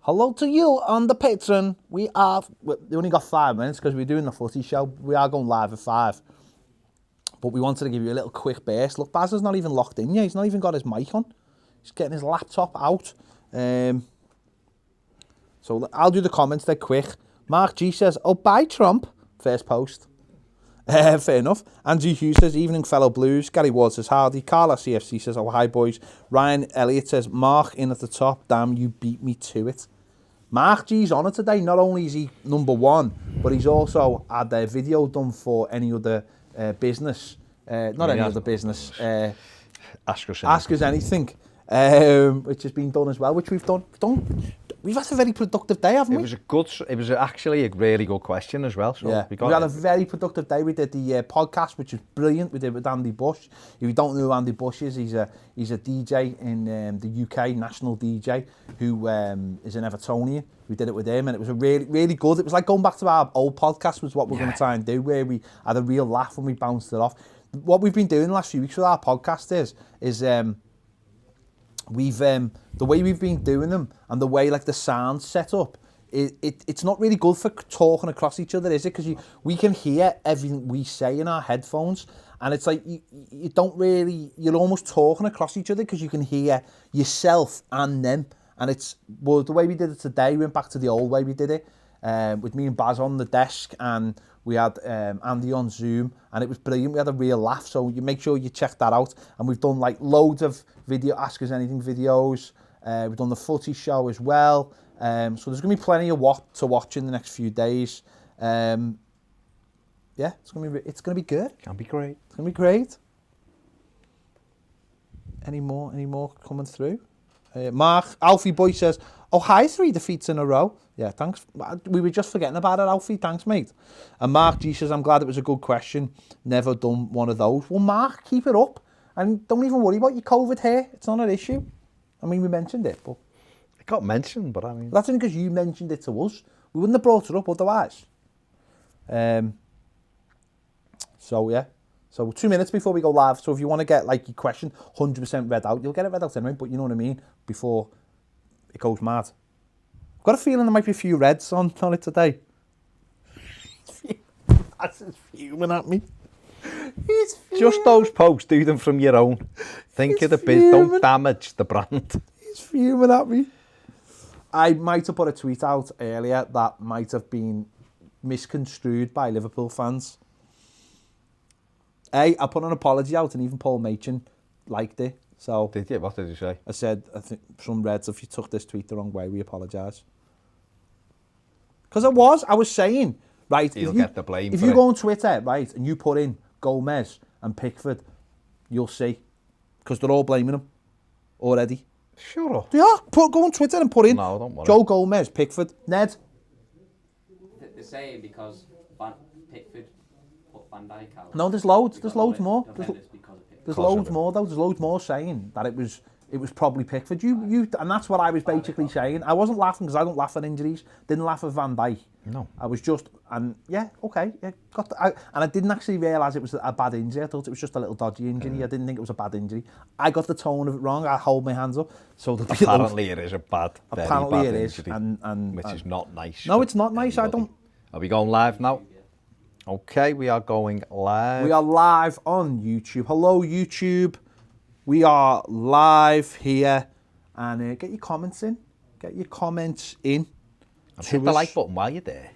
Hello to you on the Patreon. We only got 5 minutes because we're doing the footy show. We are going live at 5. But we wanted to give you a little quick burst. Look, Baz is not even locked in yet. He's not even got his mic on. He's getting his laptop out. So I'll do the comments there quick. Mark G says, oh, bye, Trump. First post. Fair enough. Andrew Hughes says, evening, fellow Blues. Gary Ward says, howdy. Carla CFC says, oh, hi, boys. Ryan Elliott says, Mark in at the top. Damn, you beat me to it. Mark G's on it today. Not only is he number 1, but he's also had a video done for any other business. Not any other business. Ask Us Anything. Which has been done as well, which we've done. We've had a very productive day, haven't we? It was actually a really good question as well. So yeah, we had a very productive day. We did the podcast, which was brilliant. We did it with Andy Bush. If you don't know who Andy Bush is, he's a DJ in the UK, national DJ, who is an Evertonian. We did it with him, and it was a really, really good. It was like going back to our old podcast, was what we're going to try and do, where we had a real laugh and we bounced it off. What we've been doing the last few weeks with our podcast is the way we've been doing them and the way like the sound's set up, it's not really good for talking across each other, is it? Because we can hear everything we say in our headphones, and it's like you don't really, you're almost talking across each other because you can hear yourself and them. And the way we did it today, we went back to the old way we did it, with me and Baz on the desk, and we had Andy on Zoom, and it was brilliant. We had a real laugh, so you make sure you check that out. And we've done like loads of video Ask Us Anything videos. We've done the footy show as well. So there's going to be plenty of what to watch in the next few days. Yeah, it's going to be good. Can be great. It's going to be great. Any more coming through? Mark Alfie Boy says, oh, hi, 3 defeats in a row. Yeah, thanks. We were just forgetting about it, Alfie. Thanks, mate. And Mark G says, I'm glad it was a good question. Never done one of those. Well, Mark, keep it up. And don't even worry about your COVID hair. It's not an issue. I mean, we mentioned it, but... It got mentioned, but I mean... That's only because you mentioned it to us. We wouldn't have brought it up otherwise. So, yeah. So 2 minutes before we go live. So if you want to get like your question 100% read out, you'll get it read out anyway, but you know what I mean? Before it goes mad. I've got a feeling there might be a few reds on it today. That's just fuming at me. He's fuming. Just those posts, do them from your own. Think of the biz, don't damage the brand. He's fuming at me. I might have put a tweet out earlier that might have been misconstrued by Liverpool fans. I put an apology out, and even Paul Machin liked it. So did you? What did you say? I said, I think some Reds, if you took this tweet the wrong way, we apologise. Because I was saying, right, You'll get the blame if for you it. go on Twitter, right, and you put in Gomez and Pickford, you'll see. Because they're all blaming him already. Shut up. Yeah, go on Twitter and put in No, don't worry. Joe Gomez, Pickford, Ned. They're saying because Pickford put Van Dijk out. No, there's loads more. There's Because loads more though. There's loads more saying that it was probably Pickford. You, and that's what I was basically saying. I wasn't laughing because I don't laugh at injuries. Didn't laugh at Van Dijk. No. I was just, and yeah, okay, yeah, and I didn't actually realise it was a bad injury. I thought it was just a little dodgy injury. I didn't think it was a bad injury. I got the tone of it wrong. I hold my hands up. So apparently it is a bad, very apparently bad it is, injury, and which is not nice. No, it's not nice. Anybody. I don't. Are we going live now? Okay, we are going live. We are live on YouTube. Hello, YouTube. We are live here, and get your comments in. Get your comments in. And hit the like button while you're there.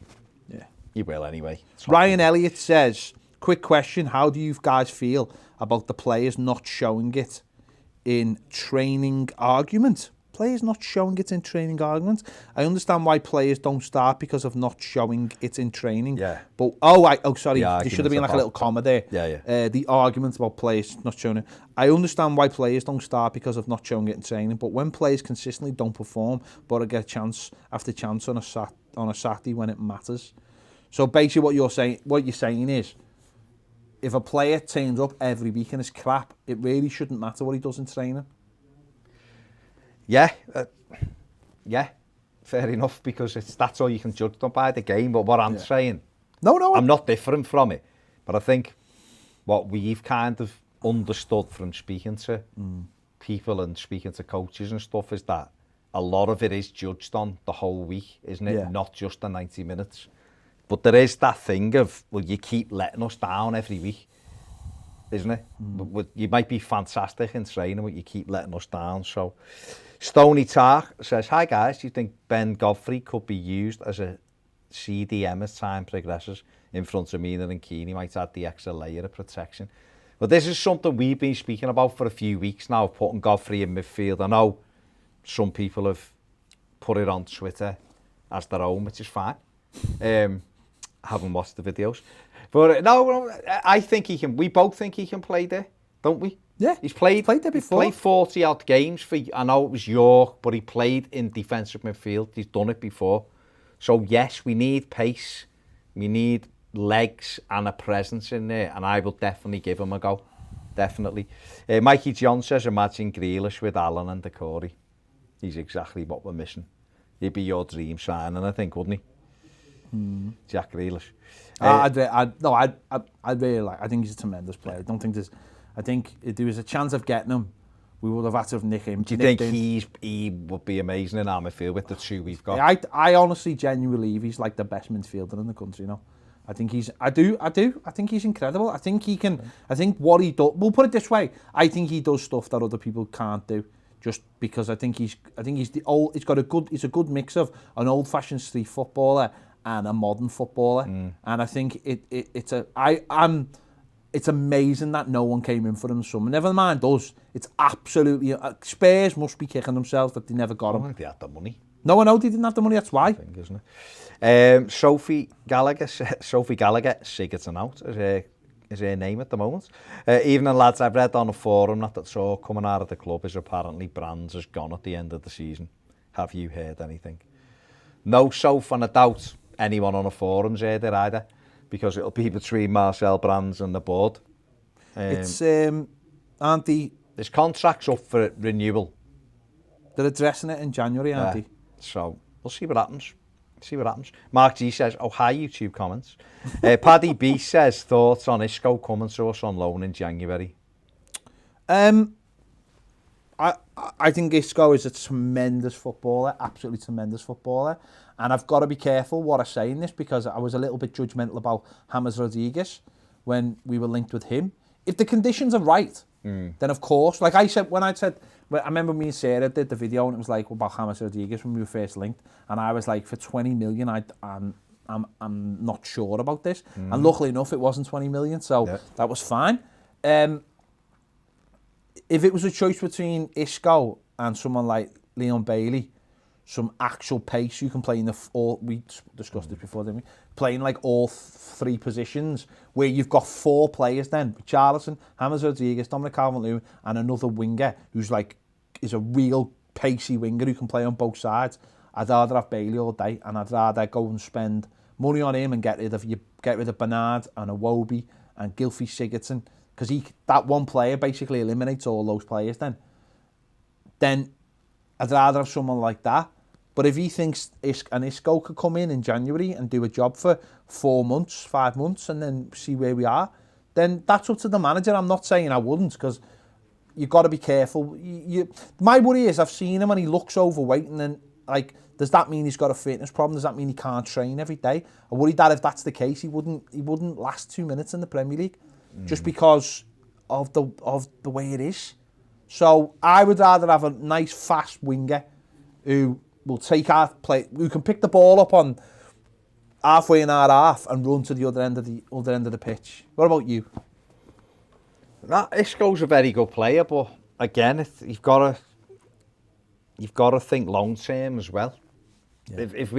Yeah. You will anyway. Ryan Elliott says, quick question, how do you guys feel about the players not showing it in training argument? Players not showing it in training argument. I understand why players don't start because of not showing it in training. Yeah. But sorry, there should have been like a little comma there. Yeah. The argument about players not showing it. I understand why players don't start because of not showing it in training. But when players consistently don't perform, but get chance after chance on a Saturday when it matters. So basically, what you're saying is, if a player turns up every week and is crap, it really shouldn't matter what he does in training. Yeah, fair enough, because that's all you can judge them by, the game. But what I'm saying, I'm not different from it. But I think what we've kind of understood from speaking to people and speaking to coaches and stuff is that a lot of it is judged on the whole week, isn't it? Yeah. Not just the 90 minutes. But there is that thing of, well, you keep letting us down every week, isn't it? You might be fantastic in training, but you keep letting us down. So, Stony Tark says, hi guys, do you think Ben Godfrey could be used as a CDM as time progresses in front of Mina and Keane? He might add the extra layer of protection. But this is something we've been speaking about for a few weeks now, putting Godfrey in midfield. I know some people have put it on Twitter as their own, which is fine. Haven't watched the videos. But no, I think he can. We both think he can play there, don't we? Yeah. He's played there before. He's played 40 odd games for, I know it was York, but he played in defensive midfield. He's done it before. So yes, we need pace. We need legs and a presence in there, and I will definitely give him a go. Definitely. Mikey John says, imagine Grealish with Allen and Decore. He's exactly what we're missing. He'd be your dream signing, I think, wouldn't he? Jack Grealish. I'd really like. I think he's a tremendous player. I don't think there's. I think if there was a chance of getting him, we would have had to have nicked him. Do you think he would be amazing in our midfield with the two we've got? Yeah, I honestly, genuinely believe he's like the best midfielder in the country. You know, I think he's. I do. I think he's incredible. I think he can. I think what he does. We'll put it this way. I think he does stuff that other people can't do. Just because I think he's the old. He's got a good. He's a good mix of an old-fashioned street footballer and a modern footballer, and I think it's amazing that no one came in for him. Some, never mind us. It's absolutely Spurs must be kicking themselves that they never got him. I think they had the money. No, I know they didn't have the money. That's why. I think, isn't it? Sophie Gallagher, Sigurdsson out is her name at the moment. Evening lads, I've read on a forum that the talk coming out of the club is apparently Brands is gone at the end of the season. Have you heard anything? No, Soph, and I doubt anyone on the forums heard it either, because it'll be between Marcel Brands and the board. It's aren't they? His contract's up for renewal. They're addressing it in January, aren't they? So we'll see what happens. Mark G says, oh, hi, YouTube comments. Paddy B says, thoughts on Isco coming to us on loan in January? I think Isco is a tremendous footballer, absolutely tremendous footballer. And I've got to be careful what I say in this, because I was a little bit judgmental about James Rodriguez when we were linked with him. If the conditions are right, then of course, like I said, I remember me and Sarah did the video and it was like about James Rodriguez when we were first linked, and I was like, for 20 million, I'm not sure about this. And luckily enough, it wasn't 20 million, so that was fine. If it was a choice between Isco and someone like Leon Bailey, some actual pace, you can play in we discussed this before, didn't we? Playing like all three positions, where you've got four players then, Richarlison, James Rodriguez, Dominic Calvert-Lewin, and another winger who's like, is a real pacey winger who can play on both sides. I'd rather have Bailey all day, and I'd rather go and spend money on him and get rid of Bernard and Iwobi and Gylfi Sigurdsson, because that one player basically eliminates all those players then I'd rather have someone like that. But if he thinks Isco could come in January and do a job for 4 months, 5 months, and then see where we are, then that's up to the manager. I'm not saying I wouldn't, because you've got to be careful. My worry is, I've seen him and he looks overweight, and then, like, does that mean he's got a fitness problem? Does that mean he can't train every day? I worry that if that's the case, he wouldn't last 2 minutes in the Premier League, just because of the way it is. So I would rather have a nice fast winger who will take our play, who can pick the ball up on halfway in our half and run to the other end of the pitch. What about you? Isco's a very good player, but again, you've got to think long term as well. Yeah. If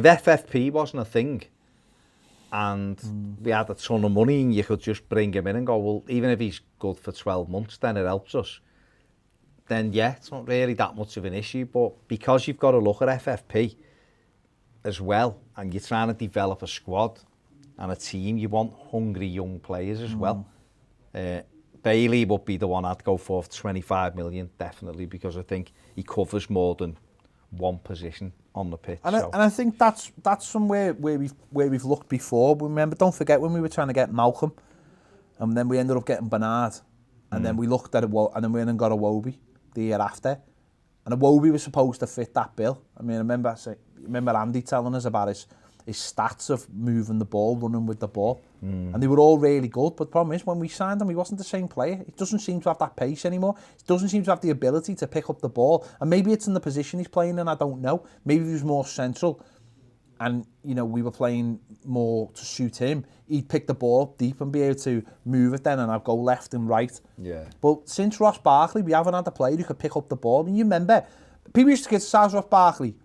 FFP wasn't a thing, and we had a ton of money, and you could just bring him in and go, well, even if he's good for 12 months, then it helps us. Then yeah, it's not really that much of an issue. But because you've got to look at FFP as well, and you're trying to develop a squad and a team, you want hungry young players as well. Bailey would be the one I'd go for 25 million, definitely, because I think he covers more than one position on the pitch. And I think that's somewhere where we've looked before. Remember, don't forget when we were trying to get Malcolm, and then we ended up getting Bernard, and then we looked at it, and then we went and got Iwobi the year after. And Iwobi was supposed to fit that bill. I mean, I remember Andy telling us about his stats of moving the ball, running with the ball. And they were all really good. But the problem is, when we signed him, he wasn't the same player. He doesn't seem to have that pace anymore. He doesn't seem to have the ability to pick up the ball. And maybe it's in the position he's playing in, I don't know. Maybe he was more central. And, you know, we were playing more to suit him. He'd pick the ball up deep and be able to move it then, and I'd go left and right. Yeah. But since Ross Barkley, we haven't had a player who could pick up the ball. I mean, you remember, people used to criticise Ross Barkley,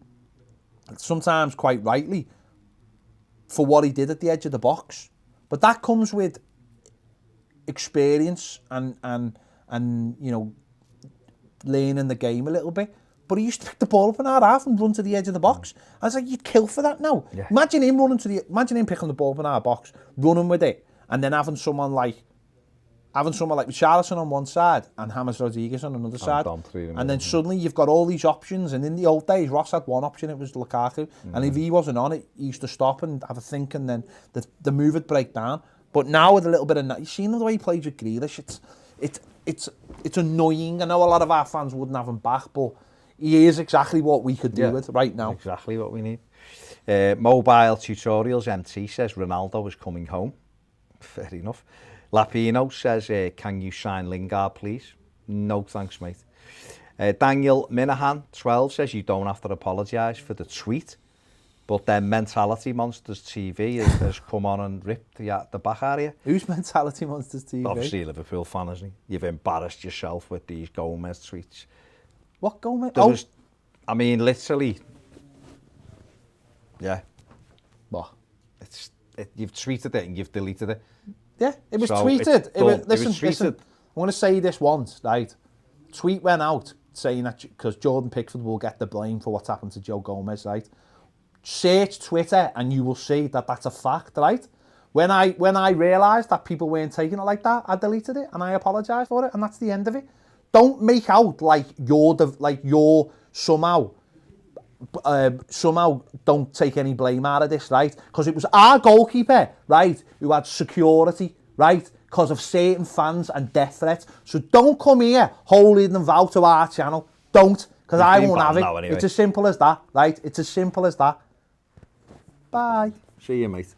sometimes quite rightly, for what he did at the edge of the box. But that comes with experience and you know, learning the game a little bit. But he used to pick the ball up in our half and run to the edge of the box. I was like, you'd kill for that now. Yeah. Imagine him picking the ball up in our box, running with it, and then having someone like Richarlison on one side and James Rodriguez on another side. And then suddenly you've got all these options. And in the old days, Ross had one option, it was Lukaku. And if he wasn't on it, he used to stop and have a think, and then the move would break down. But now with a little bit of... You've seen the way he plays with Grealish. It's annoying. I know a lot of our fans wouldn't have him back, but he is exactly what we could do with right now. Exactly what we need. Mobile Tutorials MT says Ronaldo is coming home. Fair enough. Lapino says, can you sign Lingard, please? No, thanks, mate. Daniel Minahan, 12, says you don't have to apologise for the tweet, but then Mentality Monsters TV has come on and ripped the back area. Who's Mentality Monsters TV? Obviously a Liverpool fan, isn't he? You've embarrassed yourself with these Gomez tweets. What Gomez? I mean, literally, yeah. What? You've tweeted it and you've deleted it. Yeah, it was So tweeted. Listen, I'm going to say this once, right? Tweet went out saying that because Jordan Pickford will get the blame for what's happened to Joe Gomez, right? Search Twitter and you will see that that's a fact, right? When I realised that people weren't taking it like that, I deleted it and I apologised for it, and that's the end of it. Don't make out like you're somehow don't take any blame out of this, right? Because it was our goalkeeper, right, who had security, right, because of certain fans and death threats. So don't come here holding them vow to our channel. Don't, because I won't have it. Anyway. It's as simple as that, right? It's as simple as that. Bye. See you, mate.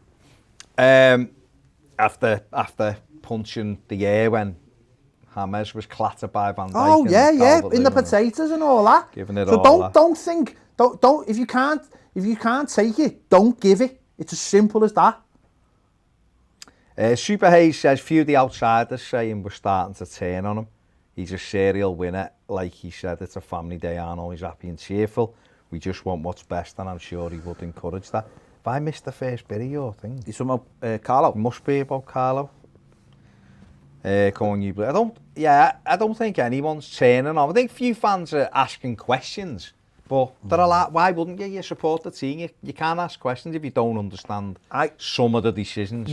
After punching the air when James was clattered by Van Dijk. Oh yeah, in the potatoes and all that. Giving it so all don't think. Don't if you can't take it, don't give it. It's as simple as that. Super Hayes says few of the outsiders saying we're starting to turn on him. He's a serial winner. Like he said, it's a family day and always happy and cheerful. We just want what's best, and I'm sure he would encourage that. If I missed the first bit of your thing, it's about Carlo. Must be about Carlo. Calling you, I don't think anyone's turning on. I think few fans are asking questions. But there are a lot, why wouldn't you? You support the team. You can't ask questions if you don't understand some of the decisions.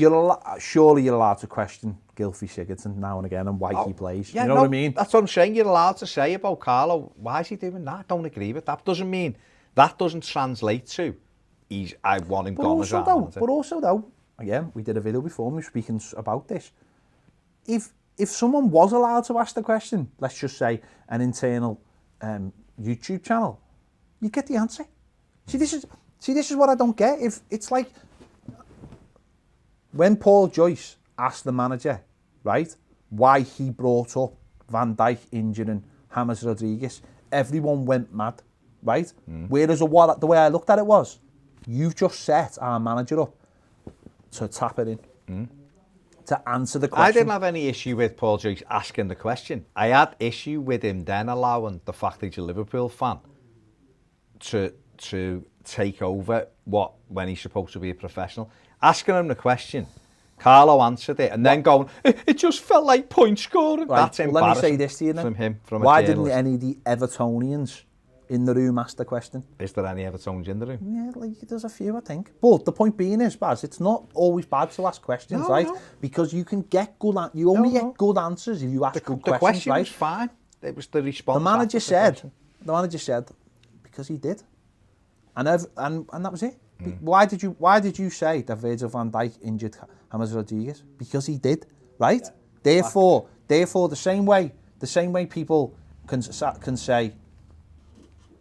Surely you're allowed to question Gylfi Sigurdsson now and again and why he plays. Yeah, you know what I mean? That's what I'm saying. You're allowed to say about Carlo, why is he doing that? I don't agree with that. Doesn't mean that doesn't translate to I want him gone as well. But also though, again, we did a video before, we were speaking about this. If someone was allowed to ask the question, let's just say an internal YouTube channel, you get the answer. See, this is what I don't get. If it's like when Paul Joyce asked the manager, right, why he brought up Van Dijk injuring James Rodriguez, everyone went mad, right? Whereas the way I looked at it was, you've just set our manager up to tap it in, to answer the question. I didn't have any issue with Paul Joyce asking the question. I had issue with him then allowing the fact that he's a Liverpool fan to take over when he's supposed to be a professional. Asking him the question, Carlo answered it, and then going, it just felt like point scoring. Right. That's embarrassing. Let me say this to you then. Why didn't any of the Evertonians in the room ask the question? Is there any Evertonians in the room? Yeah, there's a few, I think. But the point being is, Baz, it's not always bad to ask questions, right? No. Because you can get good get good answers if you ask good questions, right? The question was fine. It was the response. The manager said, because he did, and that was it. Why did you say that Virgil van Dijk injured James Rodriguez? Because he did, right? Yeah. Therefore, the same way people can say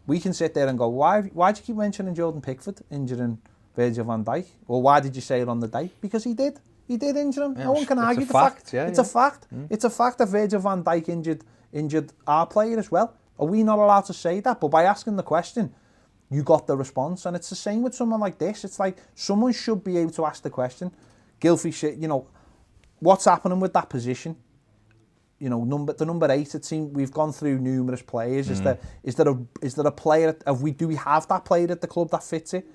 we can sit there and go, why do you keep mentioning Jordan Pickford injuring Virgil van Dijk? Or why did you say it on the day? Because he did. He did injure him. Yeah, No one can argue the fact. It's a fact. It's a fact that Virgil van Dijk injured our player as well. Are we not allowed to say that? But by asking the question, you got the response. And it's the same with someone like this. It's like someone should be able to ask the question. Gylfi, you know, what's happening with that position? You know, the number 8. It seems we've gone through numerous players. Is there a player? Do we have that player at the club that fits it?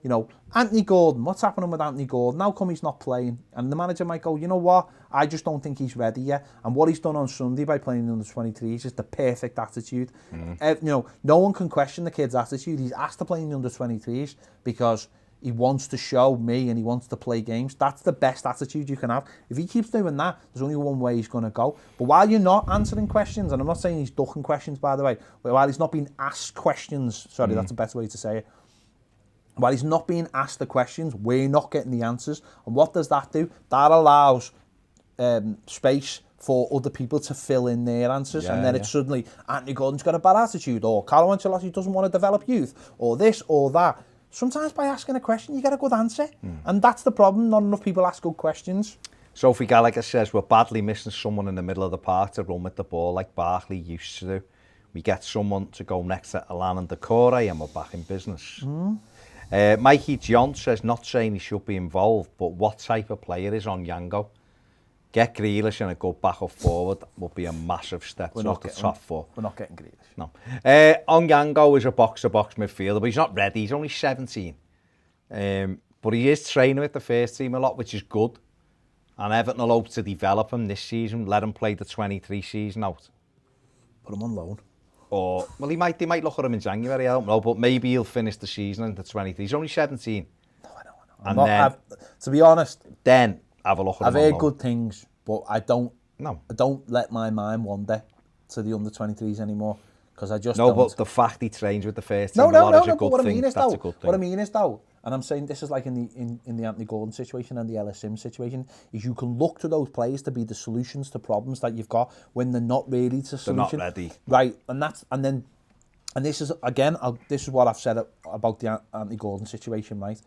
You know, Anthony Gordon. What's happening with Anthony Gordon? How come he's not playing? And the manager might go, you know what? I just don't think he's ready yet. And what he's done on Sunday by playing in the 23s is the perfect attitude. You know, no one can question the kid's attitude. He's asked to play in the under 23s because he wants to show me and he wants to play games. That's the best attitude you can have. If he keeps doing that, there's only one way he's going to go. But while you're not answering questions, and I'm not saying he's ducking questions, by the way, but while he's not being asked questions, sorry, that's a better way to say it. While he's not being asked the questions, we're not getting the answers. And what does that do? That allows space for other people to fill in their answers. And then it's suddenly, Anthony Gordon's got a bad attitude, or Carlo Ancelotti doesn't want to develop youth, or this or that. Sometimes by asking a question, you get a good answer. And that's the problem. Not enough people ask good questions. Sophie Gallagher says, we're badly missing someone in the middle of the park to run with the ball like Barkley used to do. We get someone to go next to Alan and Decore and we're back in business. Mikey John says, not saying he should be involved, but what type of player is on Yango? Get Grealish and a good back or forward would be a massive step to the top 4. We're not getting Grealish. No. Onyango is a box-to-box midfielder, but he's not ready. He's only 17. But he is training with the first team a lot, which is good. And Everton will hope to develop him this season, let him play the 23 season out. Put him on loan. Or, well, they might look at him in January, I don't know, but maybe he'll finish the season in the 23. He's only 17. No, I know. To be honest, then have a look at him. I've heard good things, but I don't let my mind wander to the under 23s anymore, because I just don't. But the fact he trains with the first team is a good thing. That's a good thing. What I mean is, though, and I'm saying this is like in the Anthony Gordon situation and the Ellis Sims situation, is you can look to those players to be the solutions to problems that you've got when they're not really the solution. They're not ready. Right, and this is, again, this is what I've said about the Anthony Gordon situation, right?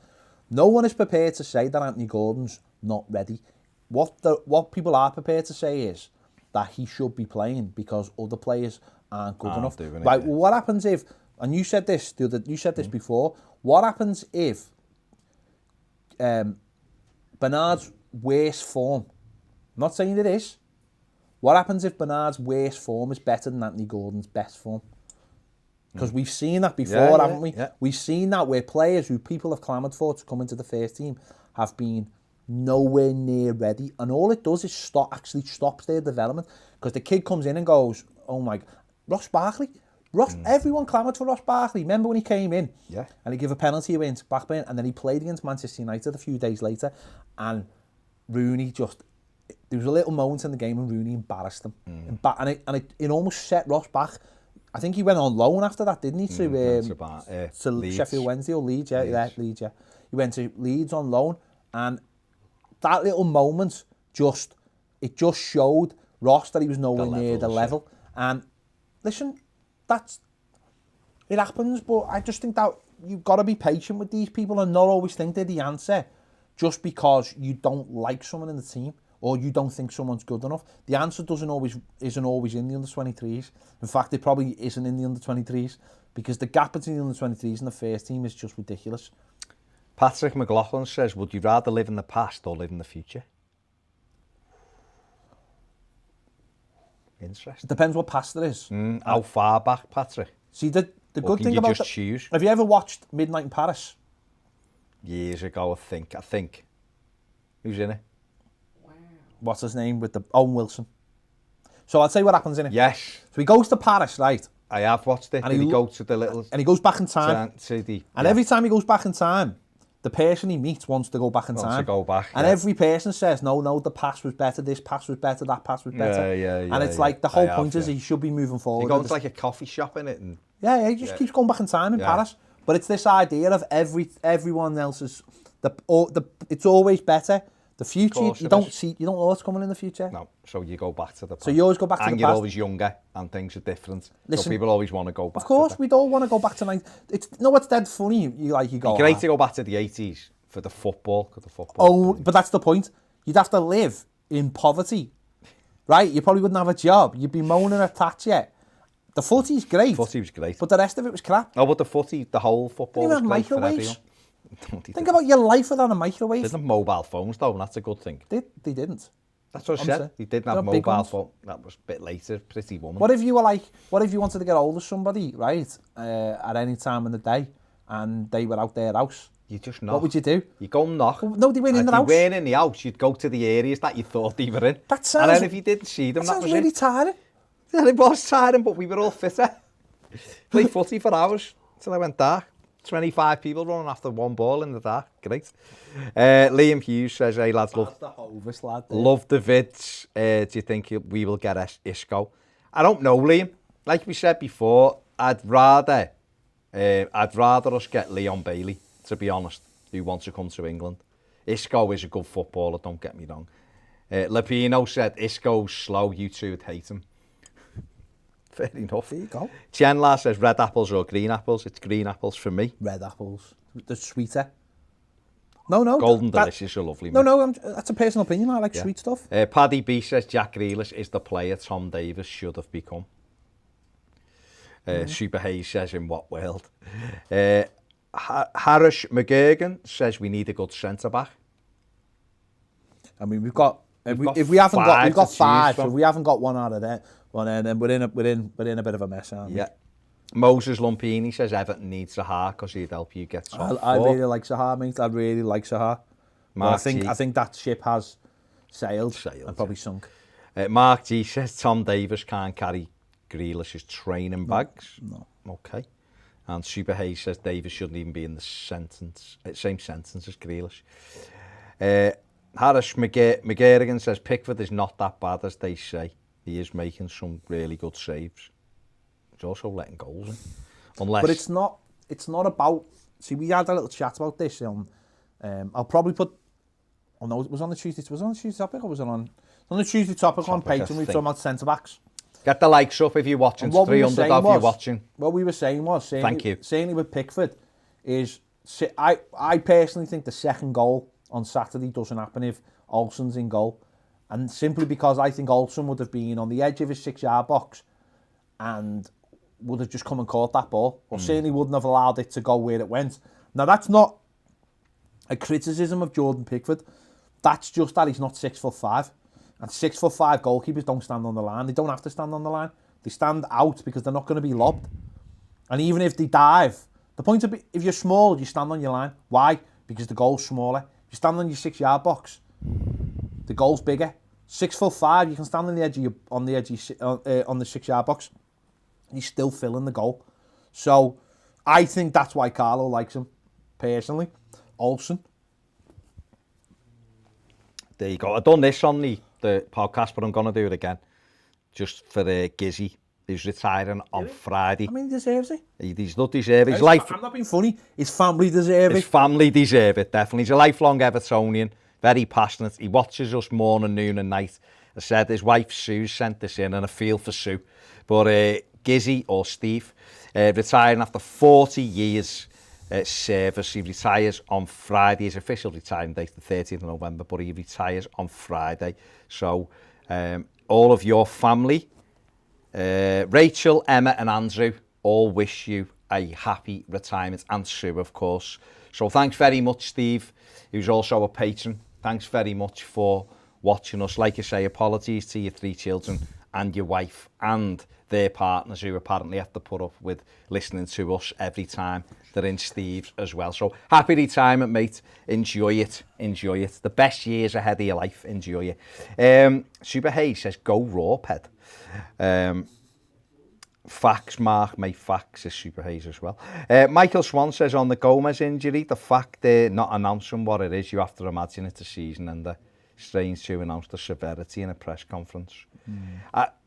No one is prepared to say that Anthony Gordon's not ready. What people are prepared to say is that he should be playing because other players aren't good enough. Right, well, what happens if, and you said this before, what happens if Bernard's worst form, I'm not saying it is, what happens if Bernard's worst form is better than Anthony Gordon's best form? Because we've seen that before, haven't we? Yeah. We've seen that where players who people have clamoured for to come into the first team have been nowhere near ready. And all it does is stops their development. Because the kid comes in and goes, oh my, Ross Barkley. Everyone clamoured for Ross Barkley. Remember when he came in? Yeah. And he gave a penalty against Blackburn, and then he played against Manchester United a few days later, and Rooney just, there was a little moment in the game when Rooney embarrassed him. And it almost set Ross back. I think he went on loan after that, didn't he? To Leeds. Sheffield Wednesday or Leeds, Leeds. He went to Leeds on loan, and that little moment just showed Ross that he was nowhere near the level. And listen, it happens, but I just think that you've got to be patient with these people and not always think they're the answer just because you don't like someone in the team or you don't think someone's good enough. The answer isn't always in the under-23s. In fact, it probably isn't in the under-23s because the gap between the under-23s and the first team is just ridiculous. Patrick McLaughlin says, would you rather live in the past or live in the future? Interesting. It depends what past there is. How far back, Patrick? See, the good thing about just choose? Have you ever watched Midnight in Paris? Years ago, I think. Who's in it? Wow. What's his name with the Owen Wilson? So I'll tell you what happens in it. Yes. So he goes to Paris, right? I have watched it. And he goes to the little... And he goes back in time. Every time he goes back in time, the person he meets wants to go back in time. Wants to go back, And every person says, no, the past was better, this past was better, that past was better. And it's like the whole point is he should be moving forward. He goes to like a coffee shop in it. And he just keeps going back in time in Paris. But it's this idea of everyone else's... It's always better. The future, course you it don't is. see, you don't know what's coming in the future. No, so you go back to the past. So you always go back to and the you're past. always younger and things are different. So Listen, people always want to go back Of course, to we'd all want to go back to it's you know what's dead funny? You go. It'd be great to go back to the 80s for the football. 'Cause the football. Oh, but that's the point. You'd have to live in poverty, right? You probably wouldn't have a job. You'd be moaning at Thatcher. The footy's great. Footy was great. But the rest of it was crap. Oh, but the footy, the whole football was Didn't great have for microwaves. everyone. Think about your life without a microwave. Didn't have mobile phones though, and that's a good thing. They didn't. That's what I I'm said. saying. He didn't They're have big mobile ones. phone. That was a bit later. Pretty woman. What if you wanted to get hold of somebody, right, at any time in the day, and they were out their house? You just knock. What would you do? You go knock. Well, no, they weren't in the If house. you weren't in the house, you'd go to the areas that you thought they were in. That sounds. And then if you didn't see them, that that sounds was really it. tiring. Yeah, it was tiring, but we were all fitter. Played footy for hours till I went dark. 25 people running after one ball in the dark. Great. Liam Hughes says, hey lads, love the vids. Do you think we will get Isco? I don't know, Liam. Like we said before, I'd rather us get Leon Bailey, to be honest, who wants to come to England. Isco is a good footballer, don't get me wrong. Lapino said, Isco's slow, you two would hate him. Fair enough. There you go. Chenla says red apples or green apples. It's green apples for me. Red apples. They're sweeter. No. Golden delicious are lovely. No, that's a personal opinion. I like Yeah. sweet stuff. Paddy B says Jack Grealish is the player Tom Davis should have become. Super Hayes says in what world? Harish McGurgan says we need a good centre-back. I mean, we've got We've we've got five. from. So if we haven't got one out of there, well, then we're in a bit of a mess, aren't we? Yeah. Moses Lumpini says Everton needs Zaha because he'd help you get top I four. really like Zaha, mate. I really like Zaha. But I think that ship has sailed and probably sunk. Mark G says Tom Davis can't carry Grealish's training bags. No. Okay. And Super Hayes says Davis shouldn't even be in the same sentence as Grealish. Harris McGarrigan says Pickford is not that bad as they say. He is making some really good saves. He's also letting goals in. Unless... But it's not about... See, we had a little chat about this on... I'll probably put... Oh no, it was on the Tuesday topic, or was it on... On the Tuesday topic on Patreon, we were talking about centre-backs. Get the likes up if you're watching. 300 of you watching. What we were saying was... Thank you. Certainly with Pickford, is... I personally think the second goal on Saturday doesn't happen if Olsen's in goal. And simply because I think Olsen would have been on the edge of his 6-yard box and would have just come and caught that ball, or certainly wouldn't have allowed it to go where it went. Now, that's not a criticism of Jordan Pickford. That's just that he's not 6'5". And 6'5" goalkeepers don't stand on the line. They don't have to stand on the line. They stand out because they're not going to be lobbed. And even if they dive, the point of if you're small, you stand on your line. Why? Because the goal's smaller. You stand on your 6-yard box, the goal's bigger. 6'5", you can stand on the edge of on the 6-yard box. He's still filling the goal. So I think that's why Carlo likes him, personally. Olsen. There you go. I've done this on the podcast, but I'm going to do it again. Just for Gizzy, who's retiring on Friday. I mean, he deserves it. He does not deserve it. I'm not being funny. His family deserve it. His family deserve it, definitely. He's a lifelong Evertonian, very passionate. He watches us morning, noon and night. I said his wife Sue sent this in, and I feel for Sue. But Gizzy, or Steve, retiring after 40 years service. He retires on Friday. His official retirement date is the 30th of November, but he retires on Friday. So all of your family, Rachel, Emma and Andrew, all wish you a happy retirement, and Sue, of course. So thanks very much, Steve, who's also a patron. Thanks very much for watching us. Like I say, apologies to your 3 children and your wife and their partners who apparently have to put up with listening to us every time they're in Steve's as well. So happy retirement, mate. Enjoy it. Enjoy it. The best years ahead of your life. Enjoy it. Super Hayes says, go raw, Ped. Facts, Mark, mate, facts is Super Hayes as well. Michael Swan says, on the Gomez injury, the fact they're not announcing what it is, you have to imagine it's a season ender. Strange to announce the severity in a press conference.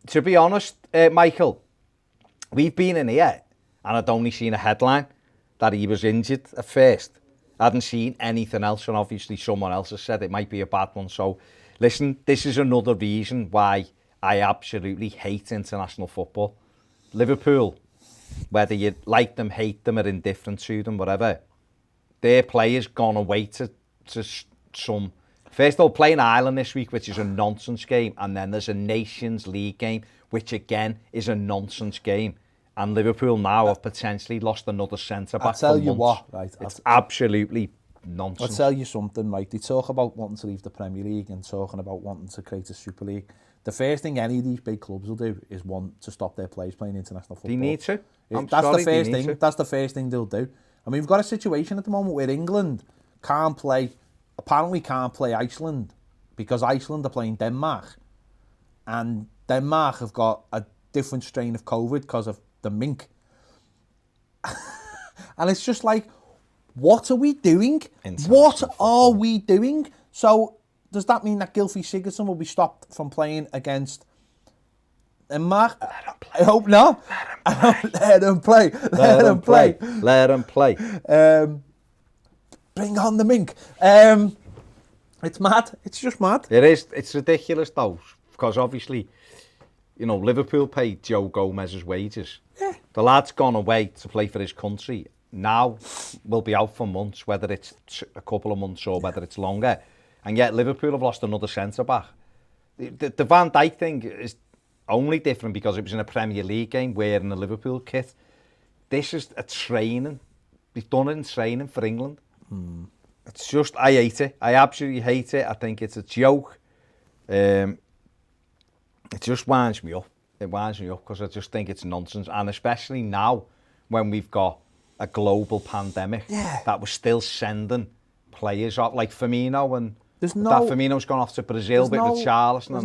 To be honest, Michael, we've been in here and I'd only seen a headline that he was injured at first. I hadn't seen anything else, and obviously someone else has said it might be a bad one. So, listen, this is another reason why I absolutely hate international football. Liverpool, whether you like them, hate them, or indifferent to them, whatever, their players gone away to some... First of all, playing Ireland this week, which is a nonsense game, and then there's a Nations League game, which again is a nonsense game. And Liverpool now have potentially lost another centre-back. I'll tell you months. what, right? It's absolutely nonsense. I'll tell you something, right? They talk about wanting to leave the Premier League and talking about wanting to create a Super League. The first thing any of these big clubs will do is want to stop their players playing international football. They need to. That's the first thing. That's the first thing they'll do. I mean, we've got a situation at the moment where England apparently can't play Iceland because Iceland are playing Denmark. And Denmark have got a different strain of COVID because of the mink. And it's just like, what are we doing? What are we doing? So, does that mean that Gylfi Sigurdsson will be stopped from playing against Denmark? I hope not. Let him play. Let him play. Let him play. Bring on the mink. It's mad. It's just mad. It is. It's ridiculous though, because obviously, you know, Liverpool paid Joe Gomez's wages. Yeah. The lad's gone away to play for his country. Now will be out for months, whether it's a couple of months or whether it's longer. And yet Liverpool have lost another centre-back. The Van Dijk thing is only different because it was in a Premier League game wearing a Liverpool kit. This is a training. They've done it in training for England. It's just, I hate it. I absolutely hate it. I think it's a joke. It just winds me up. It winds me up because I just think it's nonsense. And especially now when we've got a global pandemic that we're still sending players off, like Firmino, and Firmino's gone off to Brazil with Richarlison. There's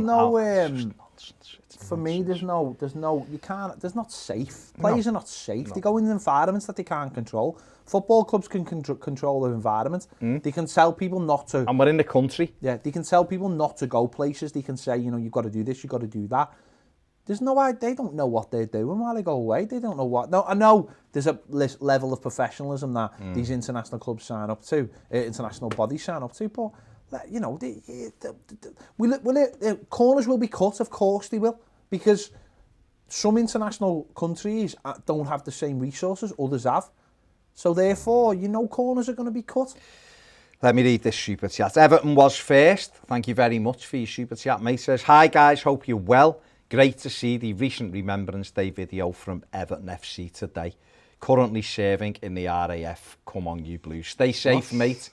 not safe. Players are not safe. They go in environments that they can't control. Football clubs can control their environment. They can tell people not to. And we're in the country. Yeah, they can tell people not to go places. They can say, you know, you've got to do this, you've got to do that. There's no idea. They don't know what they're doing while they go away. They don't know what. No, I know there's a level of professionalism that these international clubs sign up to, international bodies sign up to, but you know, corners will be cut. Of course they will, because some international countries don't have the same resources others have. So therefore, you know, corners are going to be cut. Let me read this super chat. Everton was first. Thank you very much for your super chat, mate. Says, hi guys, hope you're well. Great to see the recent Remembrance Day video from Everton FC today. Currently serving in the RAF. Come on, you Blues. Stay safe, mate.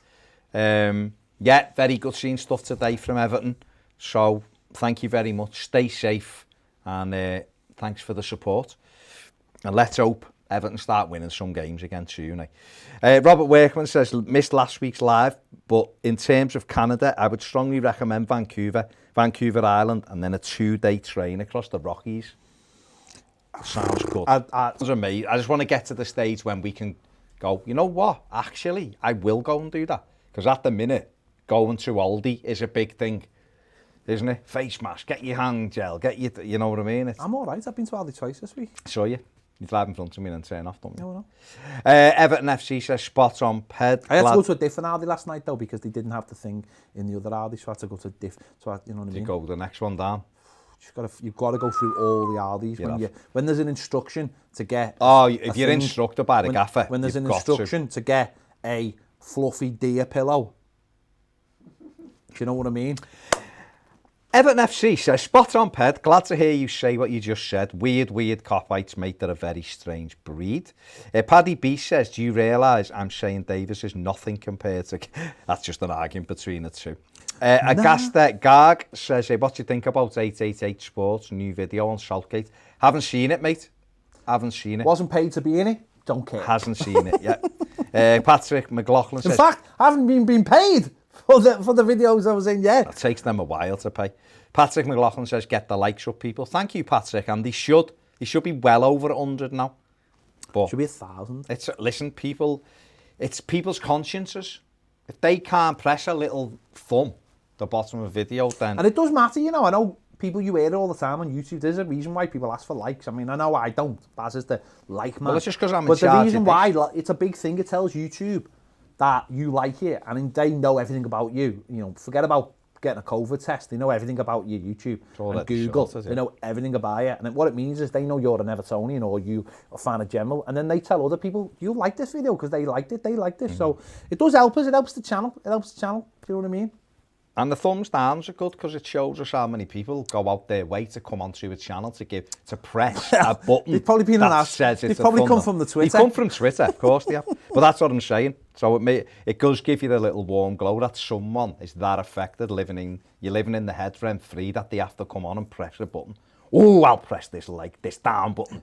Yeah, very good seeing stuff today from Everton. So, thank you very much. Stay safe. And thanks for the support. And let's hope Everton start winning some games again soon. Robert Workman says, missed last week's live, but in terms of Canada, I would strongly recommend Vancouver Island, and then a 2-day train across the Rockies. Sounds good. Sounds amazing. I just want to get to the stage when we can go, you know what, actually, I will go and do that. Because at the minute, going to Aldi is a big thing, isn't it? Face mask, get your hand gel, you know what I mean? I'm all right. I've been to Aldi twice this week. Saw you. You drive in front of me and turn off, don't you? No. Everton FC says, spot on, Ped. I had to go to a different Aldi last night, though, because they didn't have the thing in the other Aldi, so I had to go to a different... So you know what I mean? You go the next one down. You've got to go through all the Aldis. When there's an instruction to get... Oh, if you're instructed by the gaffer, when there's an instruction to get a fluffy deer pillow. Do you know what I mean? Everton FC says, spot on, Ped. Glad to hear you say what you just said. Weird cop-outs, mate. They're a very strange breed. Paddy B says, do you realise I'm saying Davis is nothing compared to... That's just an argument between the two. Agasta Garg says, what do you think about 888 Sports' new video on Southgate? Haven't seen it, mate. Haven't seen it. Wasn't paid to be in it. Don't care. Hasn't seen it yet. Patrick McLaughlin says... In fact, I haven't been paid for the videos I was in yet. It takes them a while to pay. Patrick McLaughlin says, get the likes up, people. Thank you, Patrick. And they should be well over 100 now. But should be 1,000. Listen, people, it's people's consciences. If they can't press a little thumb at the bottom of a video, then... And it does matter, you know. I know people, you hear it all the time on YouTube. There's a reason why people ask for likes. I mean, I know I don't. Baz is the like man. Well, it's just because I'm But the reason why, it's a big thing, it tells YouTube that you like it, and they know everything about you. You know, forget about getting a COVID test. They know everything about your YouTube and Google. They know everything about it. And what it means is they know you're an Evertonian or you a fan of General, and then they tell other people, you like this video because they liked it, they liked it. So it does help us. It helps the channel. It helps the channel. Do you know what I mean? And the thumbs downs are good because it shows us how many people go out their way to come onto a channel to press a button. They've probably been that says it's they've probably come from the Twitter. They come from Twitter, of course they have. But that's what I'm saying. So it does give you the little warm glow that someone is that affected, you're living in the head rent free that they have to come on and press a button. Oh, I'll press this down button.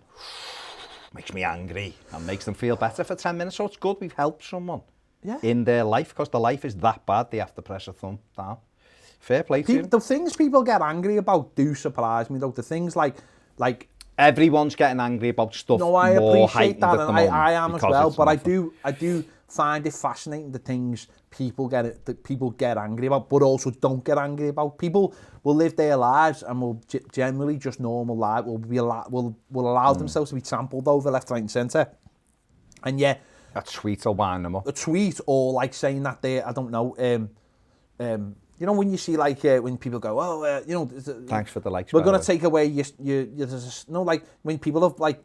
Makes me angry and makes them feel better for 10 minutes. So it's good we've helped someone. Yeah. In their life, because the life is that bad, they have to press a thumb down. Fair play to you. The things people get angry about do surprise me, though. The things like everyone's getting angry about stuff. No, I more appreciate that, and I am as well. But nothing. I do find it fascinating the things people get angry about, but also don't get angry about. People will live their lives and will generally just normal life. Will allow themselves to be trampled over left, right, and centre, and yeah. That tweet will wind them up. A tweet, or like saying that they, I don't know, you know, when you see like when people go, oh, you know, thanks for the likes. We're going to take away like when people have like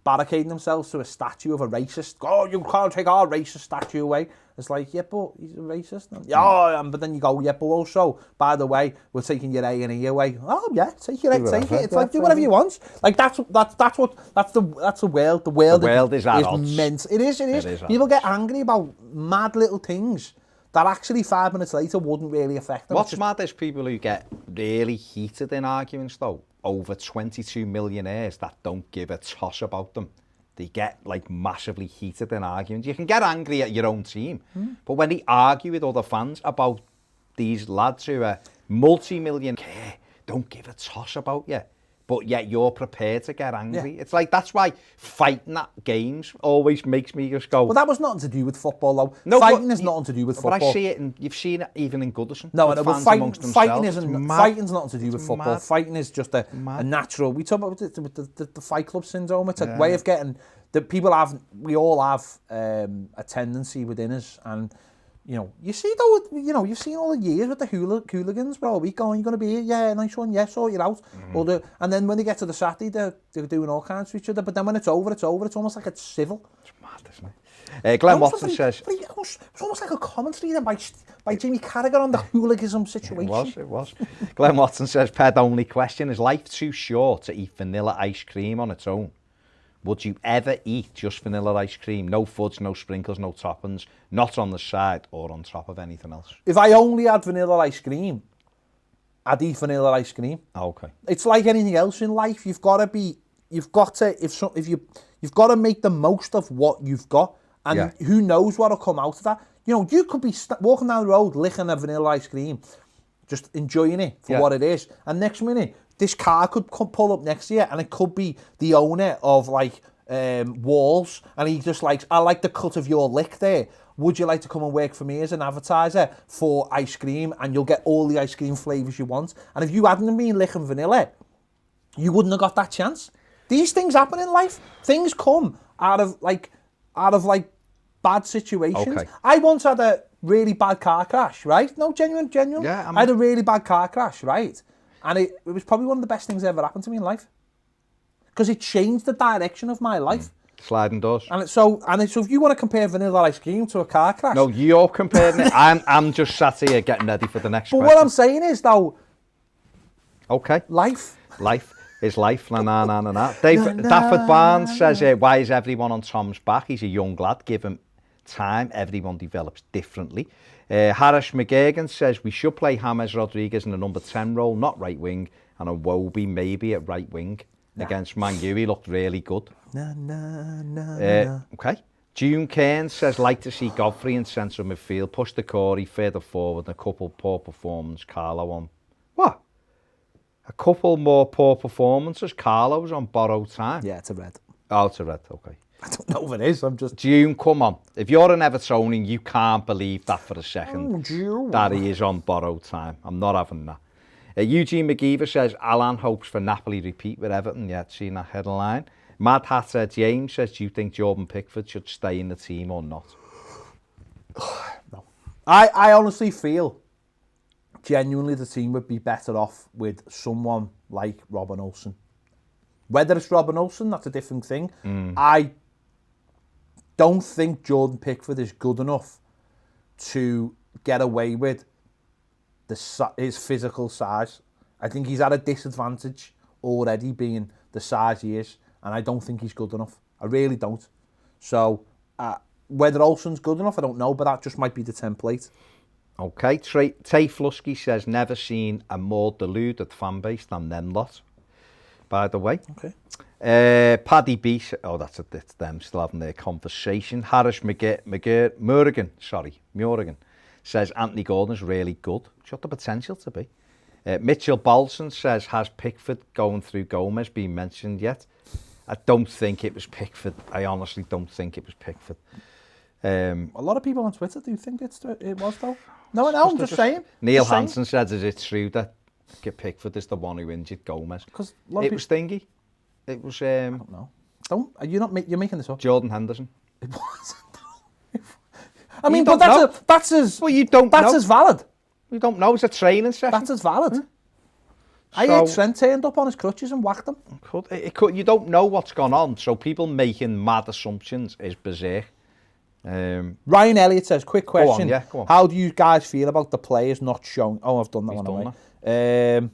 barricading themselves to a statue of a racist. Oh, you can't take our racist statue away. It's like, yeah, but he's a racist. Yeah, but then you go, yeah, but also, by the way, we're taking your A&E away. Oh yeah, take it. It's like do whatever you want. Like that's the world. The world is at odds. Immense. It is. People get angry about mad little things that actually 5 minutes later wouldn't really affect them. What's mad is people who get really heated in arguments though, over 22 millionaires that don't give a toss about them. They get like massively heated in arguments. You can get angry at your own team, but when they argue with other fans about these lads who are multi-millionaire, don't give a toss about you, but yet you're prepared to get angry. Yeah. It's like, that's why fighting at games always makes me just go... Well, that was nothing to do with football, though. No, fighting is nothing to do with football. But I see it, and you've seen it even in Goodison. No, but fighting's nothing to do with football. Fighting is just a natural... We talk about the fight club syndrome. It's a way of getting... We all have a tendency within us, and... You know, you see though, you know, you've seen all the years with the hooligans, bro. Week going, you're going to be here, yeah, nice one, yeah, sort it out. And then when they get to the Saturday, they're doing all kinds to each other. But then when it's over, it's almost like it's civil. It's mad, isn't it? Glenn Watson says... It's almost like a commentary then by Jamie Carragher on the hooliganism situation. It was. Glenn Watson says, Ped, only question, is life too short to eat vanilla ice cream on its own? Would you ever eat just vanilla ice cream? No fudge, no sprinkles, no toppings, not on the side or on top of anything else? If I only had vanilla ice cream, I'd eat vanilla ice cream. Okay. It's like anything else in life. You've got to make the most of what you've got, and who knows what'll come out of that. You know, you could be walking down the road licking a vanilla ice cream, just enjoying it for what it is, and next minute, this car could pull up next to you, and it could be the owner of like Walls, and he just likes, I like the cut of your lick there. Would you like to come and work for me as an advertiser for ice cream, and you'll get all the ice cream flavours you want? And if you hadn't been licking vanilla, you wouldn't have got that chance. These things happen in life. Things come out of bad situations. Okay. I once had a really bad car crash, right? No, genuine. Yeah, I had a really bad car crash, right? And it was probably one of the best things that ever happened to me in life. Because it changed the direction of my life. Sliding doors. And so if you want to compare vanilla ice cream to a car crash... No, you're comparing it. I'm just sat here getting ready for the next question. But what I'm saying is, though... Okay. Life is life. Dafford Barnes says, why is everyone on Tom's back? He's a young lad. Give him time. Everyone develops differently. Harris McGurgan says we should play James Rodriguez in the number 10 role, not right wing, and a Wobie maybe at right wing. Against Man U, he looked really good. Okay. June Cairn says like to see Godfrey in central midfield, push the Corey further forward, and a couple poor performances. Carlo on what? A couple more poor performances. Carlo's on borrowed time. Yeah, it's a red. Oh, it's a red. Okay. I don't know if it is. I'm just... June, come on. If you're an Evertonian, you can't believe that for a second. That he is on borrowed time. I'm not having that. Eugene McGeever says, Alan hopes for Napoli repeat with Everton. Yeah, seen that headline. Mad Hatter James says, do you think Jordan Pickford should stay in the team or not? No. I honestly feel genuinely the team would be better off with someone like Robin Olsen. Whether it's Robin Olsen, that's a different thing. I don't think Jordan Pickford is good enough to get away with his physical size. I think he's at a disadvantage already being the size he is, and I don't think he's good enough. I really don't. So whether Olsen's good enough, I don't know, but that just might be the template. Okay, Tay Flusky says, never seen a more deluded fan base than them lot, by the way. Okay. Paddy B, that's them still having their conversation. Harris Murigan says, Anthony Gordon's really good. He's got the potential to be. Mitchell Balson says, has Pickford going through Gomez been mentioned yet? I don't think it was Pickford. I honestly don't think it was Pickford. A lot of people on Twitter do think it was, though. No, I'm just saying. Neil Hansen says, is it true that Pickford is the one who injured Gomez? Because it was Thingy. It was... I don't know. You're making this up. Jordan Henderson. It wasn't. I mean, but that's as... Well, you don't That's know. as valid. You don't know. It's a training session. That's as valid. I heard Trent turned up on his crutches and whacked him. It could. You don't know what's gone on, so people making mad assumptions is berserk. Ryan Elliott says, quick question. Go on. How do you guys feel about the players not showing... Oh, I've done that one away.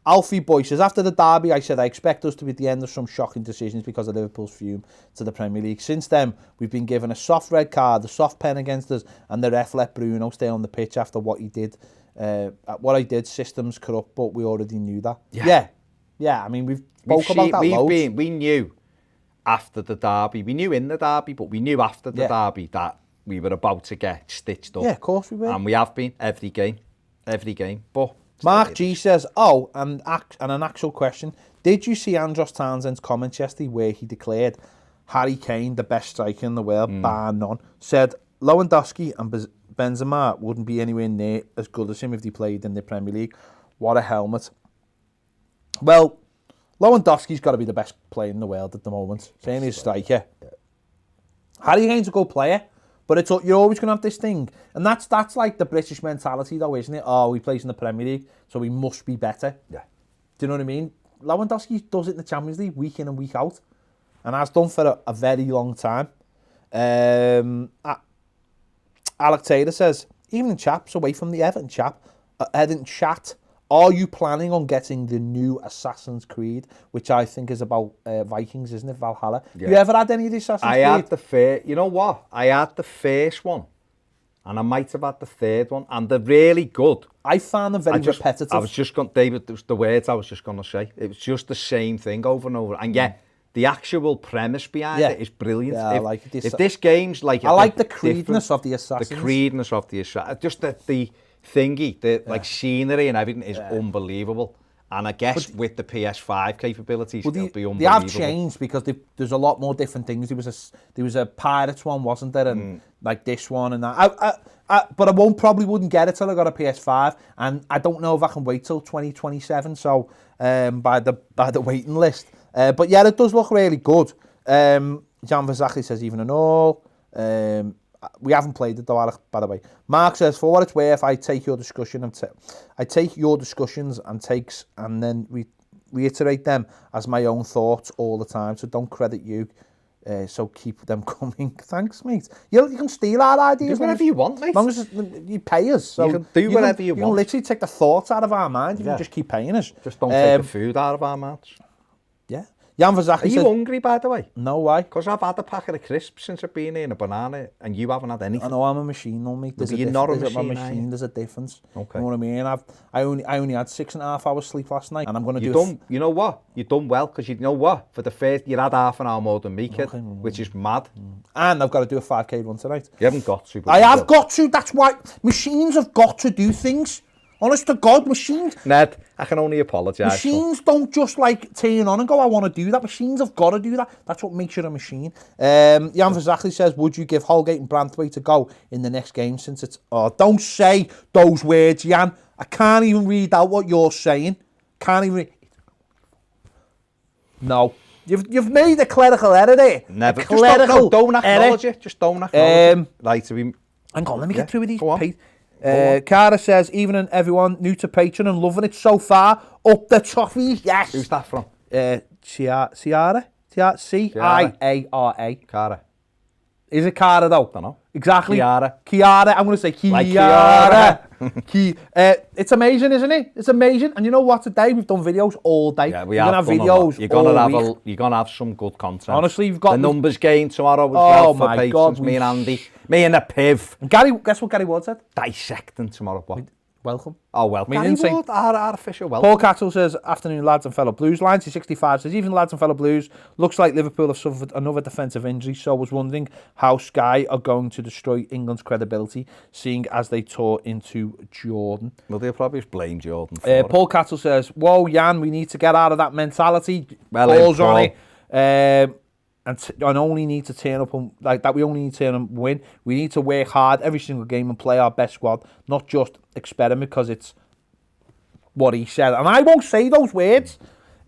Alfie Boy says, after the derby, I said I expect us to be at the end of some shocking decisions because of Liverpool's fume to the Premier League. Since then, we've been given a soft red card, a soft pen against us, and the ref let Bruno stay on the pitch after what he did. What I did, systems corrupt, but we already knew that. Yeah. I mean, we've spoke about that loads. We knew after the derby. We knew in the derby, but we knew after the derby that we were about to get stitched up. Yeah, of course we were. And we have been every game. But Mark G says, and an actual question. Did you see Andros Townsend's comments yesterday where he declared Harry Kane the best striker in the world, bar none? Said Lewandowski and Benzema wouldn't be anywhere near as good as him if they played in the Premier League. What a helmet. Well, Lewandowski's got to be the best player in the world at the moment. Saying he's striker. Harry Kane's a good player. But you're always going to have this thing. And that's like the British mentality, though, isn't it? Oh, he plays in the Premier League, so he must be better. Yeah. Do you know what I mean? Lewandowski does it in the Champions League week in and week out. And has done for a very long time. Alec Taylor says, evening chaps, away from the Everton chat, are you planning on getting the new Assassin's Creed, which I think is about Vikings, isn't it? Valhalla. Yeah. You ever had any of the Assassin's Creed? I had the first, you know what? I had the first one, and I might have had the third one, and they're really good. I found them very repetitive. I was just going, David, it was the words I was just going to say. It was just the same thing over and over. And the actual premise behind it is brilliant. Yeah, I like it. If this game's like... I like the creedness of the Assassins. The creedness of the Assassins. Just the thingy, like scenery and everything is unbelievable. And I guess with the PS5 capabilities, it'll be unbelievable. They have changed because there's a lot more different things. There was a Pirates one, wasn't there? And like this one and that. But I probably wouldn't get it till I got a PS5. And I don't know if I can wait till 2027. So by the waiting list. But yeah, it does look really good. Jan Verzakli says even and all. We haven't played it though, Alec, by the way. Mark says, for what it's worth, I take your discussions and takes and then reiterate them as my own thoughts all the time. So don't credit you. So keep them coming. Thanks, mate. You can steal our ideas. Do whatever you want, mate. As long as you pay us. So you can do whatever you want. You can literally take the thoughts out of our mind. You can just keep paying us. Just don't take the food out of our mouths. Yeah. Jan Verzakli says... Are you hungry, by the way? No, why? Because I've had a packet of crisps since I've been here and a banana, and you haven't had anything. I know, I'm a machine, though, mate. You're not a machine, there's a difference. Okay. You know what I mean? I only had 6.5 hours sleep last night, and I'm going to do... You know what? You've done well, because you know what? For the first, you had half an hour more than me, kid, which is mad. And I've got to do a 5k run tonight. You haven't got to. I have got to. That's why machines have got to do things. Honest to God, machines... Ned, I can only apologise. Machines don't just like turn on and go, I want to do that. Machines have got to do that. That's what makes you a machine. Jan Verzakli says, would you give Holgate and Branthwaite a go in the next game since it's... Oh, don't say those words, Jan. I can't even read out what you're saying. Can't even... No. You've made a clerical error there. Never. A clerical Don't acknowledge it. Just don't acknowledge it. Right, so we... Hang on, let me get through with these. Go on. Cara says, even and everyone new to Patreon and loving it so far. Up the Toffee, yes. Who's that from? Ciara? C-I-A-R-A. Cara. Is it Cara though? Don't know. Exactly. Chiara. I'm going to say Chiara. Like Chiara. It's amazing, isn't it? It's amazing. And you know what? Today we've done videos all day. Yeah, We're gonna have videos You're gonna have some good content. Honestly, you've got the numbers game tomorrow as well for patrons. God, me and Andy, me and the Piv. And Gary, guess what Gary Ward said? Dissecting tomorrow. What? Welcome. Oh, welcome. Gary Ward, our official welcome. Paul Cattle says, afternoon lads and fellow Blues. Lindsay 65 says, even lads and fellow Blues, looks like Liverpool have suffered another defensive injury, so I was wondering how Sky are going to destroy England's credibility, seeing as they tore into Jordan. Well, they'll probably just blame Jordan for it. Paul Cattle says, whoa, Jan, we need to get out of that mentality. Well, Paul's on it. And only need to turn up and like that. We only need to turn up and win. We need to work hard every single game and play our best squad, not just experiment because it's what he said. And I won't say those words.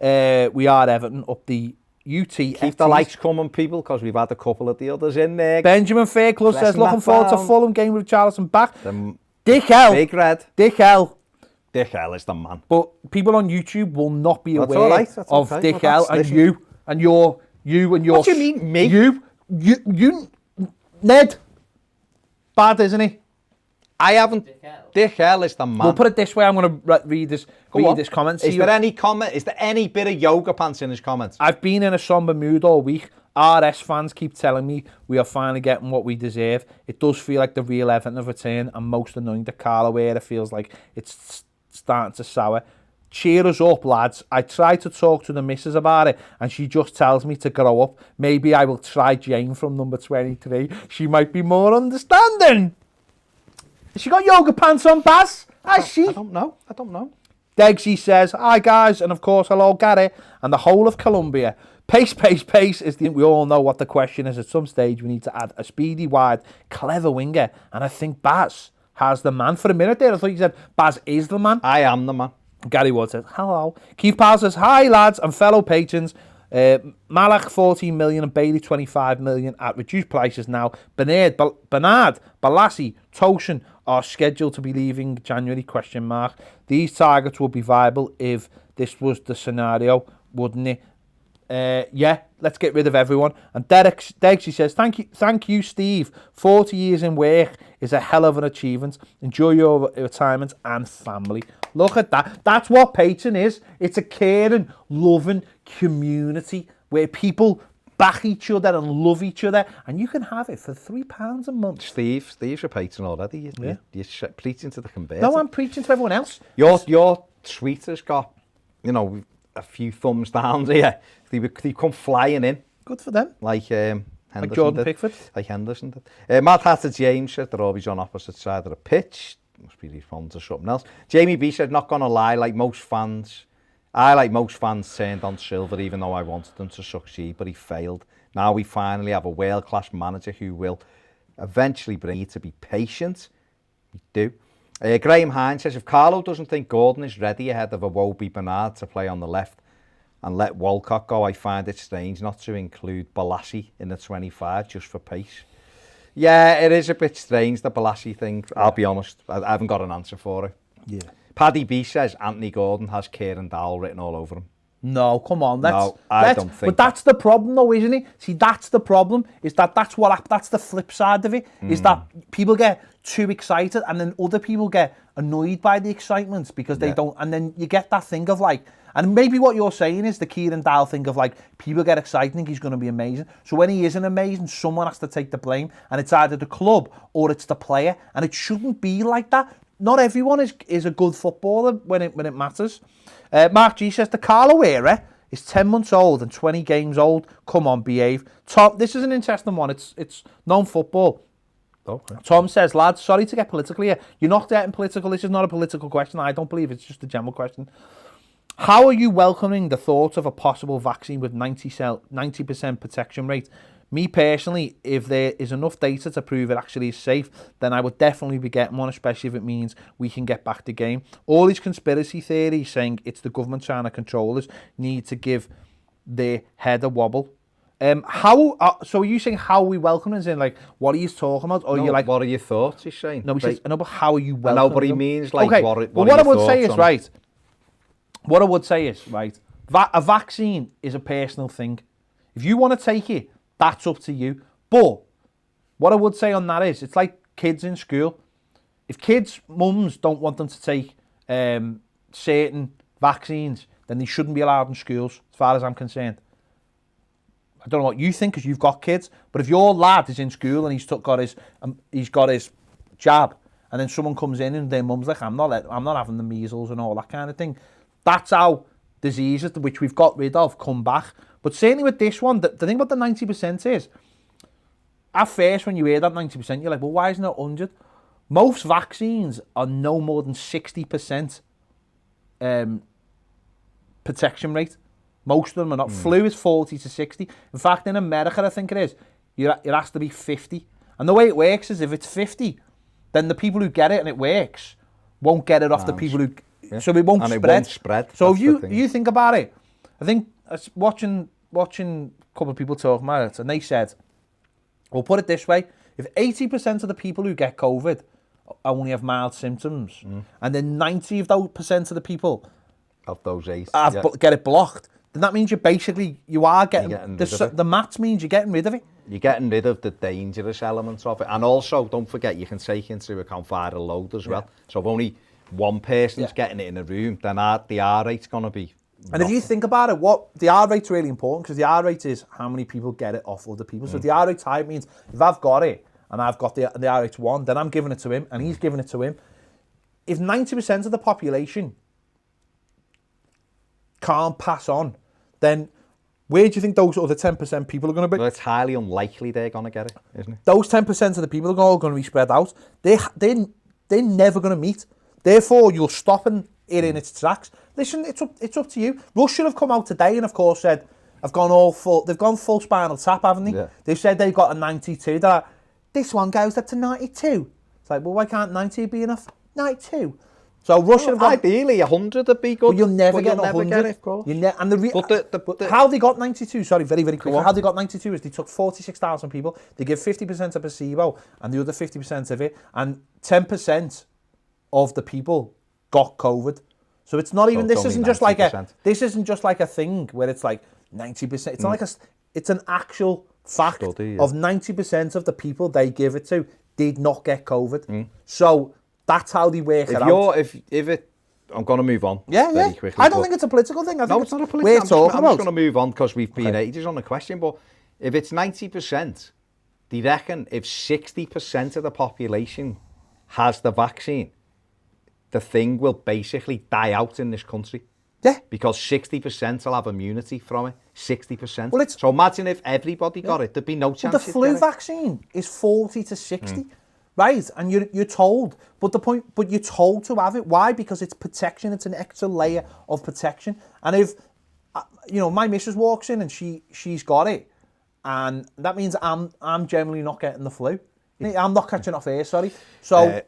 We are Everton up the UT. Keep the lights coming, people, because we've had a couple of the others in there. Benjamin Fairclough says, looking forward to Fulham game with Charleston back. Dick L. Big Red. Dick L. Dick L is the man. But people on YouTube will not be That's aware right, of okay. Dick Well, L and listen. you and your... What do you mean, me? You... Ned. Bad, isn't he? I haven't... Dick L is the man. We'll put it this way. I'm going to read this comment. Is there any comment? Is there any bit of yoga pants in his comments? I've been in a somber mood all week. RS fans keep telling me we are finally getting what we deserve. It does feel like the real Everton have returned, and most annoying, the Carlo era feels like it's starting to sour. Cheer us up, lads. I try to talk to the missus about it, and she just tells me to grow up. Maybe I will try Jane from number 23. She might be more understanding. Has she got yoga pants on, Baz? Has she? I don't know. Degsy says, hi guys, and of course hello Gary, and the whole of Colombia. Pace is the... We all know what the question is. At some stage we need to add a speedy, wide, clever winger, and I think Baz has the man. For a minute there I thought you said Baz is the man. I am the man. Gary Ward says, hello. Keith Powell says, hi lads and fellow patrons. Malak 14 million and Bailey 25 million at reduced prices now. Bernard, Balassi, Toshin are scheduled to be leaving January, ? These targets would be viable if this was the scenario, wouldn't it? Yeah, let's get rid of everyone. And Degsy says, thank you, Steve. 40 years in work is a hell of an achievement. Enjoy your retirement and family. Look at that. That's what Patreon is. It's a caring, loving community where people back each other and love each other, and you can have it for £3 a month. Steve's a patron already. You're preaching to the converted. No, I'm preaching to everyone else. Your tweet has got, a few thumbs down here. They come flying in. Good for them. Like Henderson like Jordan did. Pickford. Like Henderson did. Mad Hatter James said they're always on opposite side of the pitch. Must be responding to something else. Jamie B said, not gonna lie, like most fans turned on Silver even though I wanted them to succeed, but he failed. Now we finally have a world-class manager who will eventually bring you to be patient. We do. Graham Hines says, if Carlo doesn't think Gordon is ready ahead of a Wobie Bernard to play on the left and let Walcott go, I find it strange not to include Balassi in the 25 just for pace. Yeah, it is a bit strange, the Balassi thing. I'll be honest, I haven't got an answer for it. Yeah. Paddy B says Anthony Gordon has Kieran Dowell written all over him. No, come on. I don't think. But that's the problem, though, isn't it? See, that's the problem. Is that's the flip side of it. Is that people get too excited, and then other people get annoyed by the excitement because they don't. And then you get that thing of like, and maybe what you're saying is the Kieran Dowell thing of like, people get excited and think he's going to be amazing. So when he isn't amazing, someone has to take the blame, and it's either the club or it's the player, and it shouldn't be like that. Not everyone is a good footballer when it matters. Mark G says the Carlo era is 10 months old and 20 games old. Come on, behave. Tom, this is an interesting one. It's non-football. Okay. Tom says, lads, sorry to get political here. You're not getting political. This is not a political question. I don't believe it's just a general question. How are you welcoming the thought of a possible vaccine with 90% protection rate? Me personally, if there is enough data to prove it actually is safe, then I would definitely be getting one, especially if it means we can get back the game. All these conspiracy theories saying it's the government trying to control us need to give their head a wobble. So are you saying how are we welcoming them? Like, what are you talking about? Or No, you're like, what are your thoughts, he's saying? no, he says, no, but how are you I welcoming know, but he them? means like, okay, what but are what I your would say thoughts is, on- right, what I would say is, right, a vaccine is a personal thing. If you want to take it, that's up to you. But what I would say on that is, it's like kids in school. If kids' mums don't want them to take certain vaccines, then they shouldn't be allowed in schools, as far as I'm concerned. I don't know what you think, because you've got kids, but if your lad is in school and he's got his jab, and then someone comes in and their mum's like, I'm not having the measles and all that kind of thing. That's how diseases, which we've got rid of, come back. But certainly with this one, the thing about the 90% is, at first when you hear that 90%, you're like, well, why isn't it 100? Most vaccines are no more than 60% protection rate. Most of them are not. Flu is 40 to 60. In fact, in America, I think it is, it has to be 50. And the way it works is if it's 50, then the people who get it and it works won't get it off the people who... Yeah. So it won't and spread. It won't spread. So if you think about it, I think watching a couple of people talking about it, and they said, we'll put it this way, if 80% of the people who get COVID only have mild symptoms, and then 90% of the people of those 8 get it blocked, then that means you are getting the maths means you're getting rid of it. You're getting rid of the dangerous elements of it. And also, don't forget, you can take into account viral load as well. So if only one person's getting it in a room, then the R rate's going to be... And if you think about it, the R rate's really important, because the R rate is how many people get it off other people. So if the R rate's high, it means if I've got it, and I've got the R rate's 1, then I'm giving it to him, and he's giving it to him. If 90% of the population can't pass on, then where do you think those other 10% people are going to be? Well, it's highly unlikely they're going to get it, isn't it? Those 10% of the people are all going to be spread out. They're never going to meet. Therefore, you'll stop it in its tracks. Listen, it's up to you. Russia have come out today and, of course, said they've gone full Spinal Tap, haven't they? Yeah. They've said they've got a 92. They're like, this one goes up to 92. It's like, well, why can't 90 be enough? 92. So Russia have got... Ideally, 100 would be good. But you'll never get 100. Of course. How they got 92, sorry, very, very quick. How they got 92 is they took 46,000 people, they give 50% of placebo, and the other 50% of it, and 10% of the people got COVID. So it's not even, this isn't just like a thing where it's like 90%. It's not like it's an actual fact of 90% of the people they give it to did not get COVID. So that's how they work it out. I'm going to move on very quickly. I don't think it's a political thing. I think it's not a political thing. I'm just going to move on because we've been ages on the question. But if it's 90%, do you reckon if 60% of the population has the vaccine, the thing will basically die out in this country? Yeah. Because 60% will have immunity from it. 60%. Well, so imagine if everybody got it, there'd be no chance. But the flu vaccine is 40 to 60. Right, and you're told, but you're told to have it. Why? Because it's protection. It's an extra layer of protection. And if my missus walks in and she's got it, and that means I'm generally not getting the flu. I'm not catching off air. Sorry. So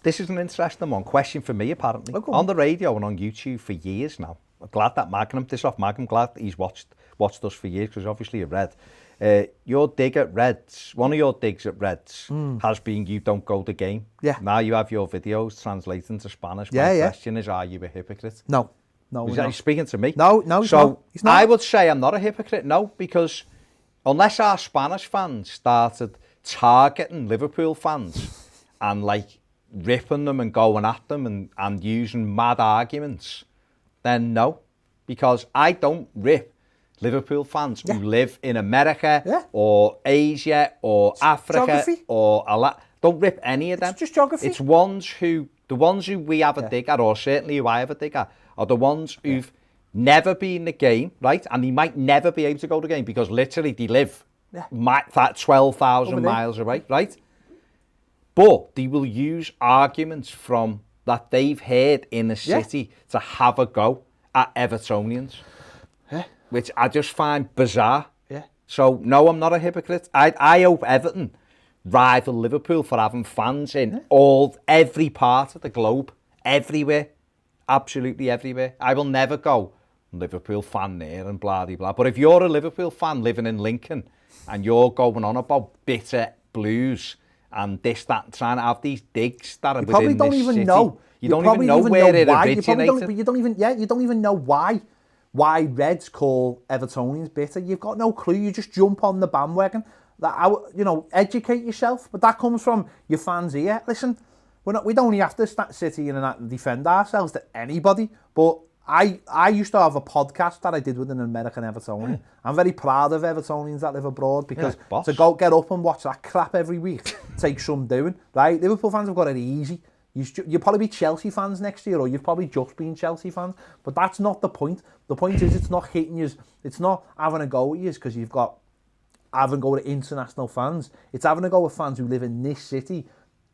this is an interesting one. Question for me, apparently, on the radio and on YouTube for years now. I'm glad that Magnum, glad he's watched us for years because obviously you've read. Your dig at Reds, one of your digs at Reds has been you don't go the game. Yeah. Now you have your videos translating to Spanish. My question is, are you a hypocrite? No. He's speaking to me? No, he's not. I would say I'm not a hypocrite, no, because unless our Spanish fans started targeting Liverpool fans and like ripping them and going at them and using mad arguments, then no, because I don't rip Liverpool fans who live in America or Asia or Africa geography. Or don't rip any of them. It's just geography. It's the ones who we have a dig at, or certainly who I have a dig at, are the ones who've never been in the game, right? And they might never be able to go to the game because literally they live that 12,000 miles away, right? But they will use arguments from that they've heard in the city to have a go at Evertonians. Which I just find bizarre. Yeah. So, no, I'm not a hypocrite. I hope Everton rival Liverpool for having fans in every part of the globe. Everywhere. Absolutely everywhere. I will never go Liverpool fan there and blah, blah, blah. But if you're a Liverpool fan living in Lincoln and you're going on about bitter blues and this, that, trying to have these digs that are You within probably don't this even city, know. you don't even know where it originated. You don't even know why Reds call Evertonians bitter. You've got no clue. You just jump on the bandwagon. Educate yourself. But that comes from your fans here. Listen, we don't have to sit here and defend ourselves to anybody. But I used to have a podcast that I did with an American Evertonian. I'm very proud of Evertonians that live abroad because to go get up and watch that crap every week takes some doing. Right? Liverpool fans have got it easy. You'll probably be Chelsea fans next year, or you've probably just been Chelsea fans. But that's not the point. The point is it's not hitting you. It's not having a go at you because you've got having a go at international fans. It's having a go with fans who live in this city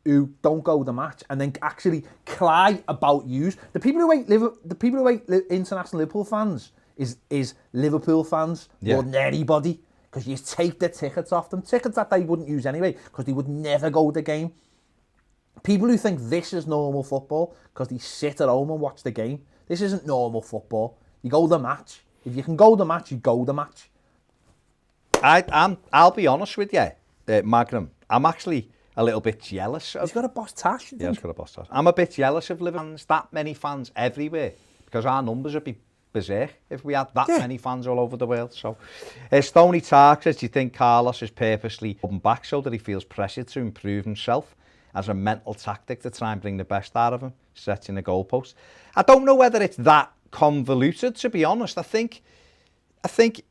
who don't go to the match and then actually cry about yous. The people who hate international Liverpool fans is Liverpool fans more than anybody because you take the tickets off them. Tickets that they wouldn't use anyway because they would never go to the game. People who think this is normal football because they sit at home and watch the game. This isn't normal football. You go to the match. If you can go to the match, you go to the match. I'll be honest with you, Magnum. I'm actually a little bit jealous of... He's got a boss tash, Yeah, he's got a boss tash. I'm a bit jealous of Liverpool fans, that many fans everywhere, because our numbers would be berserk if we had that many fans all over the world. So, Stoney Tark says, do you think Carlos is purposely holding back so that he feels pressured to improve himself as a mental tactic to try and bring the best out of him, setting the goalpost? I don't know whether it's that convoluted, to be honest. I think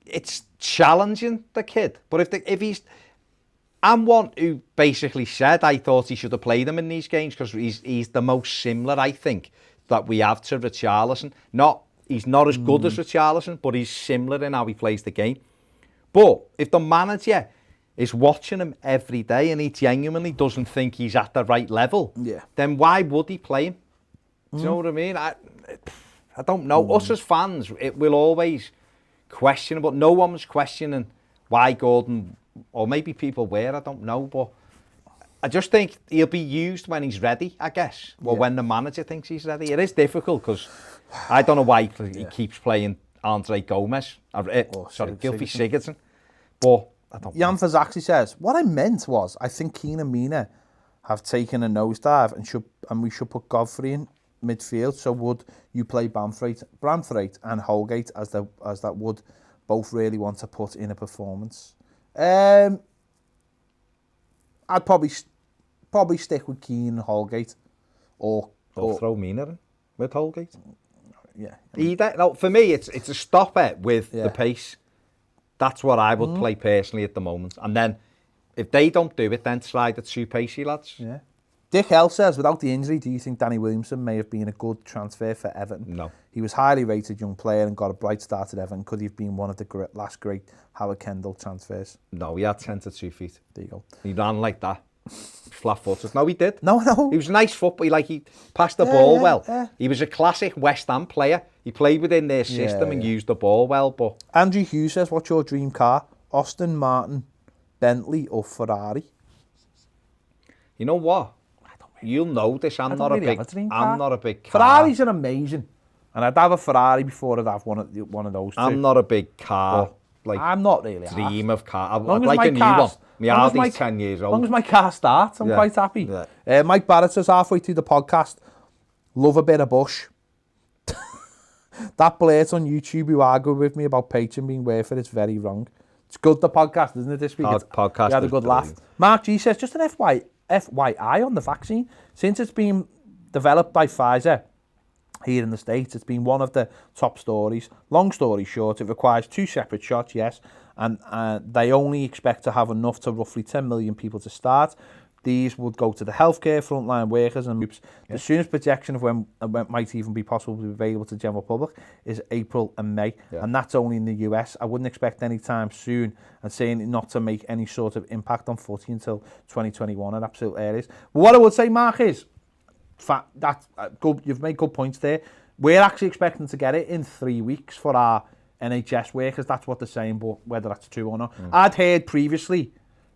it's challenging the kid, but if he's... I'm one who basically said I thought he should have played him in these games because he's the most similar, I think, that we have to Richarlison. He's not as good as Richarlison, but he's similar in how he plays the game. But if the manager is watching him every day and he genuinely doesn't think he's at the right level, then why would he play him? Do you know what I mean? I don't know. Us as fans, it will always question, but no one was questioning why Gordon, or maybe people were, I don't know, but I just think he'll be used when he's ready, I guess, or when the manager thinks he's ready. It is difficult because I don't know why he keeps playing Andre Gomez, Gylfi Sigurdsson, but I don't know. Jan Fazaxi says, what I meant was, I think Keane and Mina have taken a nosedive and we should put Godfrey in midfield, so would you play Bramthwaite and Holgate as that would both really want to put in a performance? I'd probably stick with Keane and Holgate, or throw Mina in with Holgate. Yeah. No, for me, it's a stopper with the pace. That's what I would play personally at the moment. And then, if they don't do it, then slide the two pacey lads. Yeah. Dick Hell says, without the injury, do you think Danny Williamson may have been a good transfer for Everton? No. He was highly rated young player and got a bright start at Everton. Could he have been one of the last great Howard Kendall transfers? No, he had 10 to 2 feet. There you go. He ran like that. Flat-footed. No, he did. No. He was a nice football. He passed the ball well. Yeah. He was a classic West Ham player. He played within their system and used the ball well. But Andrew Hughes says, what's your dream car? Austin Martin, Bentley or Ferrari? You know what? You'll know this. I'm not a big car. Ferraris are amazing, and I'd have a Ferrari before I'd have one of those two. I'm not a big car. I'm not really. Dream of car. I'd like a new one. My Hardy's 10 years old. As long as my car starts, I'm quite happy. Yeah. Mike Barrett says halfway through the podcast, love a bit of Bush. That Blurt on YouTube who argued with me about Patreon being worth it is very wrong. It's good, the podcast, isn't it, this week? Podcast. We had a good laugh. Mark G says, just an FYI on the vaccine. Since it's been developed by Pfizer here in the States, it's been one of the top stories. Long story short, it requires 2 separate shots, yes, and they only expect to have enough to roughly 10 million people to start. These would go to the healthcare, frontline workers and groups. The soonest projection of when it might even be possible to be available to the general public is April and May, and that's only in the US. I wouldn't expect any time soon, and saying not to make any sort of impact on footy until 2021 at absolute areas. But what I would say, Mark, is good. You've made good points there. We're actually expecting to get it in 3 weeks for our NHS workers. That's what they're saying, but whether that's true or not. I'd heard previously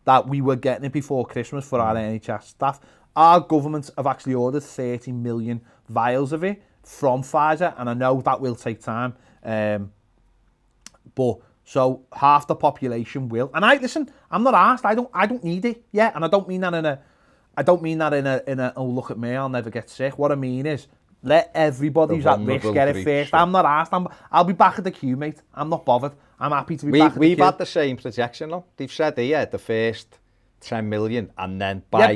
that we were getting it before Christmas for our NHS staff. Our government have actually ordered 30 million vials of it from Pfizer, and I know that will take time. But so half the population will, and listen. I'm not asked. I don't need it. Yeah, and I don't mean that in a. Oh, look at me. I'll never get sick. What I mean is, let everybody who's at risk get it first. Yeah. I'm not asked. I'll be back at the queue, mate. I'm not bothered. I'm happy to be back at the queue. We've had the same projection, though. They've said here the first 10 million, and then by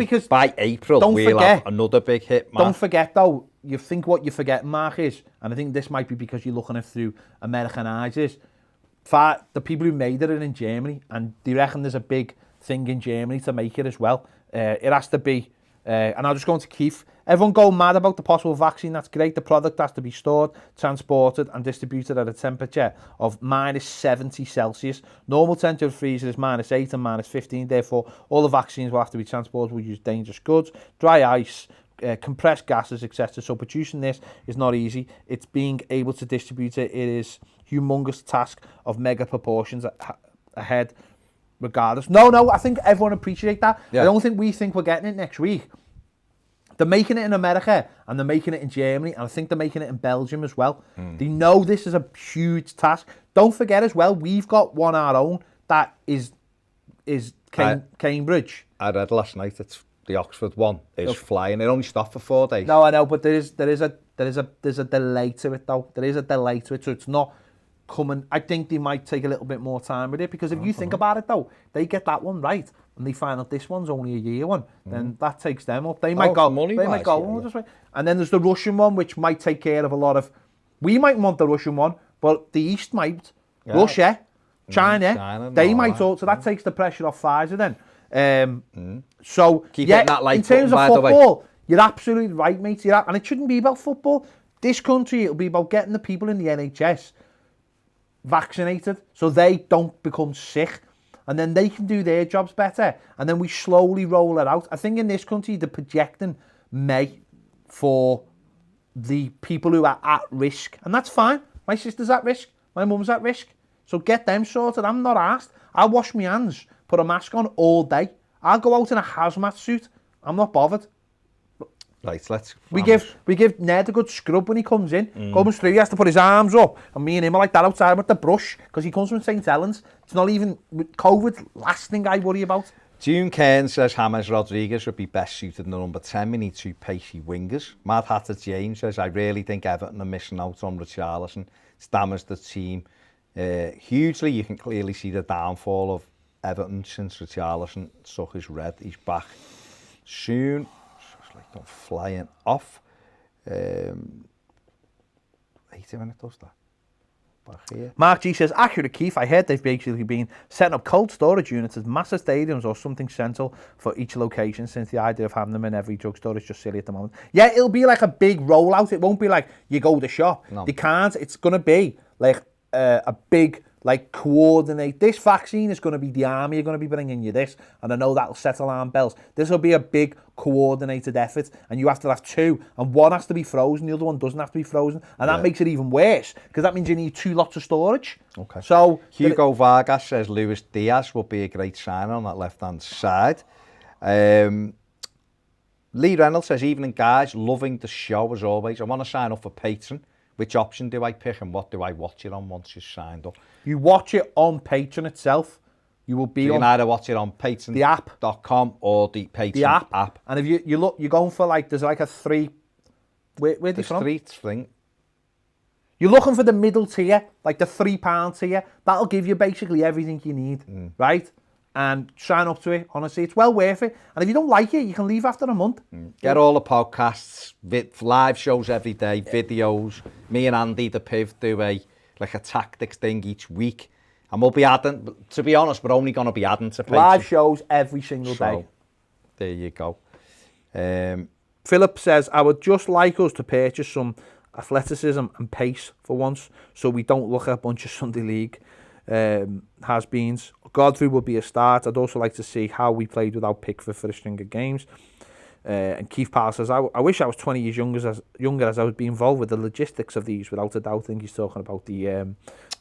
April we'll have another big hit, Mark. Don't forget, though, you think what you're forgetting, Mark, is, and I think this might be because you're looking at it through American eyes, is the people who made it are in Germany, and they reckon there's a big thing in Germany to make it as well. It has to be, and I'll just go into Keith. Everyone go mad about the possible vaccine. That's great. The product has to be stored, transported, and distributed at a temperature of -70 Celsius. Normal temperature of freezer is -8 and -15. Therefore, all the vaccines will have to be transported. We'll use dangerous goods, dry ice, compressed gases, etc. So producing this is not easy. It's being able to distribute it. It is humongous task of mega proportions ahead. Regardless, no, I think everyone appreciate that. Yeah. I don't think we think we're getting it next week. They're making it in America, and they're making it in Germany, and I think they're making it in Belgium as well. They know this is a huge task. Don't forget as well, we've got one our own that is Cambridge. I read last night it's the Oxford one is flying. It only stopped for 4 days. No, I know, but there's a delay to it though. There is a delay to it, so it's not coming. I think they might take a little bit more time with it, because if you think about it though, they get that one right and they find out this one's only a year one, then that takes them up. They might go, just wait. And then there's the Russian one, which might take care of a lot of. We might want the Russian one, but the East might. Yeah. Russia, China, they might also. So that takes the pressure off Pfizer then. So keep getting that light in terms of football, you're absolutely right, mate. And it shouldn't be about football. This country, it'll be about getting the people in the NHS vaccinated so they don't become sick, and then they can do their jobs better, and then we slowly roll it out. I think in this country they're projecting May for the people who are at risk, and that's fine. My sister's at risk, my mum's at risk, so get them sorted. I'm not asked. I'll wash my hands, put a mask on all day. I'll go out in a hazmat suit. I'm not bothered. Right, we give Ned a good scrub when he comes in. Comes through, he has to put his arms up, and me and him are like that outside with the brush, because he comes from St Helens. It's not even with COVID. Last thing I worry about. June Cairn says James Rodriguez would be best suited in the number 10. We need 2 pacey wingers. Mad Hatter James says, I really think Everton are missing out on Richarlison. It's damaged the team hugely. You can clearly see the downfall of Everton since Richarlison suck his red. He's back soon. Like flying off. 80 minutes does that. Back here. Mark G says, accurate Keith, I heard they've basically been setting up cold storage units at massive stadiums or something central for each location, since the idea of having them in every drugstore is just silly at the moment. Yeah, it'll be like a big rollout. It won't be like you go to the shop. No. They can't. It's going to be like a big, like, coordinate. This vaccine is going to be the army are going to be bringing you this, and I know that'll set alarm bells. This will be a big coordinated effort, and you have to have 2, and one has to be frozen, the other one doesn't have to be frozen, and that makes it even worse, because that means you need 2 lots of storage. Okay. So Hugo Vargas says Luis Diaz will be a great sign on that left-hand side. Lee Reynolds says, evening guys, loving the show as always. I want to sign up for Patreon. Which option do I pick, and what do I watch it on once you're signed up? You watch it on Patreon itself. You will be on... You can either watch it on Patreon, the app.com, or the Patreon app. And if you look, you're going for like, there's like a 3... Where are you from? There's 3 thing. You're looking for the middle tier, like the £3 tier. That'll give you basically everything you need, right? And sign up to it. Honestly, it's well worth it. And if you don't like it, you can leave after a month. Get all the podcasts, live shows every day, videos. Me and Andy, the Piv, do a tactics thing each week. And we'll be adding, to be honest, we're only going to be adding to Patreon. Live shows every single day. There you go. Philip says, I would just like us to purchase some athleticism and pace for once, so we don't look at a bunch of Sunday League has-beens. Godfrey would be a start. I'd also like to see how we played without Pickford for a string of games. And Keith Powell says, I wish I was 20 years younger as I would be involved with the logistics of these, without a doubt. I think he's talking about the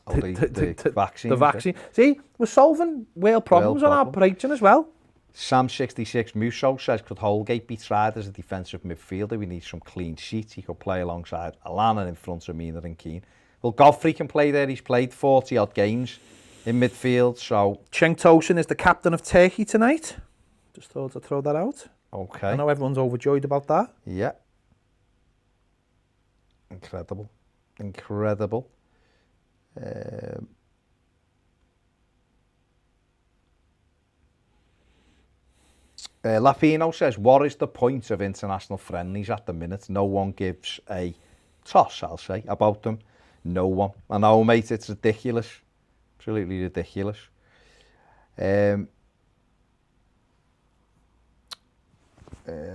vaccine. The vaccine. See, we're solving real problems on our Patreon as well. Sam66 Musso says, could Holgate be tried as a defensive midfielder? We need some clean sheets. He could play alongside Alana in front of Mina and Keane. Well, Godfrey can play there. He's played 40-odd games in midfield, so... Cenk Tosun is the captain of Turkey tonight. Just thought I'd throw that out. Okay. I know everyone's overjoyed about that. Yeah. Incredible. Incredible. Lapino says, what is the point of international friendlies at the minute? No one gives a toss, I'll say, about them. No one. I know, mate, it's ridiculous. Absolutely ridiculous. Where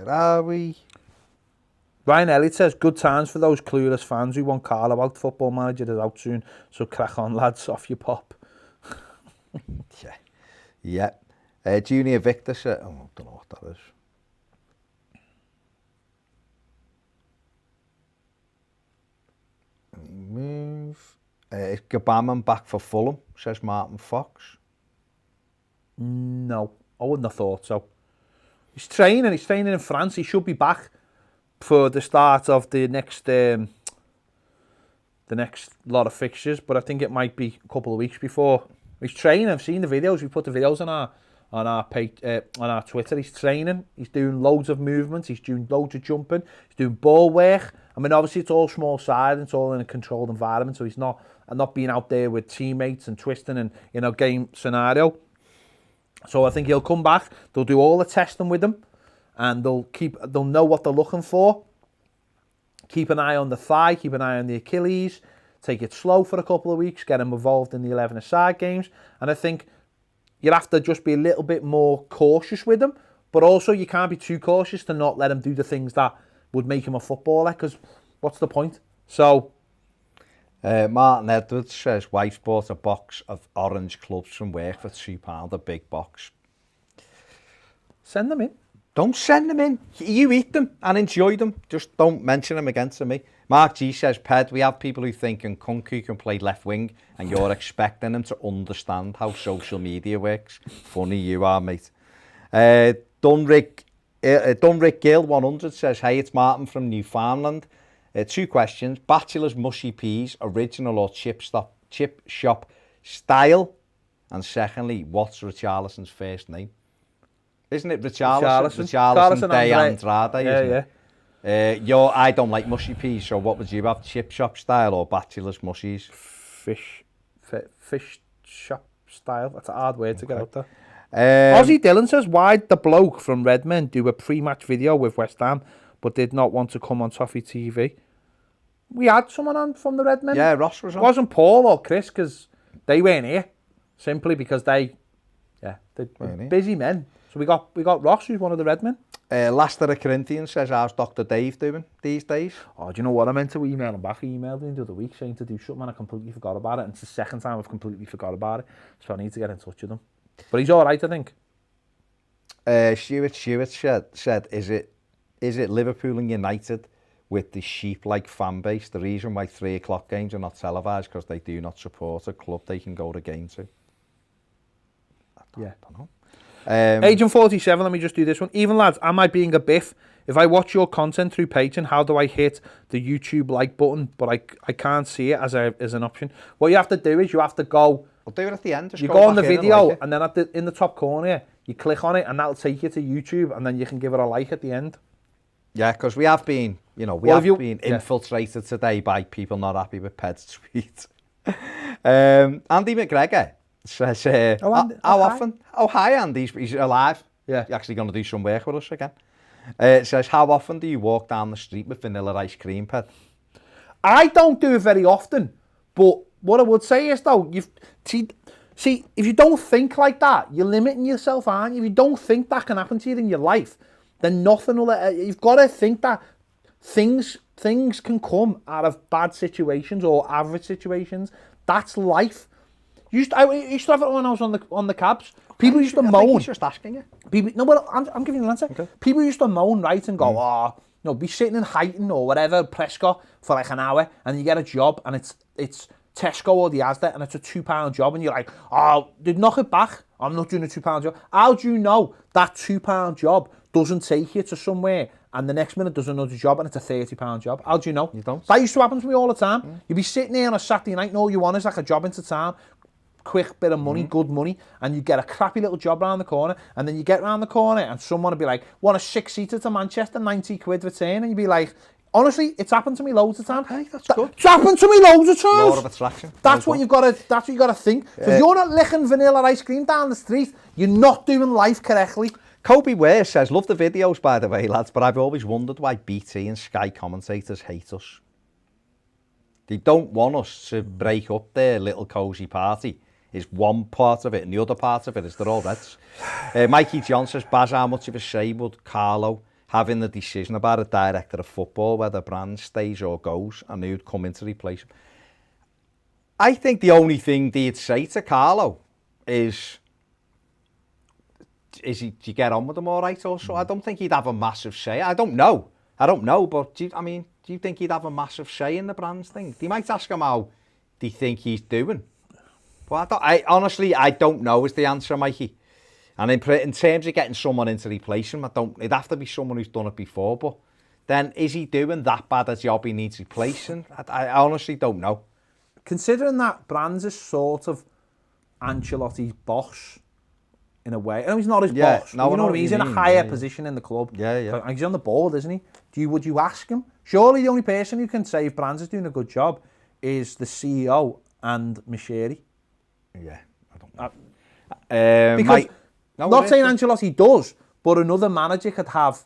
are we? Ryan Elliott says, good times for those clueless fans who want Carlo out. Football Manager is out soon, so crack on, lads, off your pop. Yeah. Yeah. Junior Victor said, oh, I don't know what that is. Move. Is Gabaman back for Fulham, says Martin Fox? No, I wouldn't have thought so. He's training in France. He should be back for the start of the next lot of fixtures, but I think it might be a couple of weeks before. He's training. I've seen the videos. We put the videos on our page, on our Twitter. He's training. He's doing loads of movements. He's doing loads of jumping. He's doing ball work. I mean, obviously it's all small side. It's all in a controlled environment, so he's not being out there with teammates and twisting and game scenario. So I think he'll come back. They'll do all the testing with him, and they'll know what they're looking for. Keep an eye on the thigh. Keep an eye on the Achilles. Take it slow for a couple of weeks. Get him involved in the 11-a-side games, and I think you have to just be a little bit more cautious with him, but also you can't be too cautious to not let him do the things that would make him a footballer, because what's the point? So, Martin Edwards says, wife bought a box of orange clubs from work for £2, a big box. Send them in. Don't send them in. You eat them and enjoy them. Just don't mention them again to me. Mark G says, Ped, we have people who think Nkunku can play left wing and you're expecting them to understand how social media works. Funny you are, mate. Dunrick Gill 100 says, hey, it's Martin from Newfoundland. 2 questions. Bachelor's mushy peas, original or chip shop style? And secondly, what's Richarlison's first name? Isn't it Richarlison de Andrade, isn't it? I don't like mushy peas, so what would you have? Chip shop style or bachelor's mushies? Fish shop style. That's a hard word to get out there. Ozzy Dillon says, why'd the bloke from Redmond do a pre-match video with West Ham but did not want to come on Toffee TV? We had someone on from the Redmond. Yeah, Ross was on. It wasn't Paul or Chris, because they weren't here. Simply because they're busy men. So we got Ross, who's one of the Redmen. Leicester of Corinthians says, how's Dr. Dave doing these days? Oh, do you know what? I meant to email him back. He emailed me the other week saying to do something, and I completely forgot about it. And it's the second time I've completely forgot about it. So I need to get in touch with him. But he's all right, I think. Stuart said, is it Liverpool and United with the sheep-like fan base? The reason why 3 o'clock games are not televised because they do not support a club they can go to game to. I don't know. Agent 47, let me just do this one. Even lads, am I being a biff? If I watch your content through Patreon, how do I hit the YouTube like button? But I can't see it as an option. What you have to do is you have to go. I'll do it at the end. You go on the video and then in the top corner, you click on it and that'll take you to YouTube, and then you can give it a like at the end. Yeah, because we have been, been infiltrated today by people not happy with Ped's tweet. Andy McGregor says, how often? Oh, hi, Andy. He's alive. Yeah. He's actually going to do some work with us again. Says, how often do you walk down the street with vanilla ice cream, Ped? I don't do it very often, but what I would say is, though, see, if you don't think like that, you're limiting yourself, aren't you? If you don't think that can happen to you in your life, then nothing will. You've got to think that things can come out of bad situations or average situations. That's life. I used to have it when I was on the cabs. People used to moan. I think he's just asking you. I'm giving you an answer. Okay. People used to moan, right, and go, be sitting in Heighton or whatever, Prescott, for like an hour, and you get a job, and it's Tesco or the Asda, and it's a £2 job, and you're like, they'd knock it back. I'm not doing a £2 job. How do you know that £2 job doesn't take you to somewhere and the next minute does another job and it's a £30 job. How do you know? You don't. That used to happen to me all the time. You'd be sitting there on a Saturday night and all you want is like a job into town, quick bit of money, good money, and you get a crappy little job around the corner, and then you get around the corner and someone would be like, want a 6-seater to Manchester, 90 quid return, and you'd be like, honestly, it's happened to me loads of times. Okay, that's good. It's happened to me loads of times. Law of attraction. That's what you've got to think. If you're not licking vanilla ice cream down the street, you're not doing life correctly. Kobe Ware says, love the videos, by the way, lads, but I've always wondered why BT and Sky commentators hate us. They don't want us to break up their little cosy party. Is one part of it, and the other part of it is they're all Reds. Mikey John says, Baz, how much of a say would Carlo having the decision about a director of football, whether Brand stays or goes, and who'd come in to replace him? I think the only thing they'd say to Carlo is do you get on with him all right or so? I don't think he'd have a massive say. I don't know, but do you think he'd have a massive say in the Brands thing? They might ask him how they think he's doing. But I honestly don't know is the answer, Mikey. And in terms of getting someone in to replace him, it'd have to be someone who's done it before. But then, is he doing that bad a job he needs replacing? I honestly don't know. Considering that Brands is sort of Ancelotti's boss, in a way. I know he's not his boss. No, you know what I mean? He's in a higher position in the club. Yeah. He's on the board, isn't he? Would you ask him? Surely the only person who can say if Brands is doing a good job is the CEO and Managerial. Yeah, I don't know. Because, not saying Ancelotti does, but another manager could have...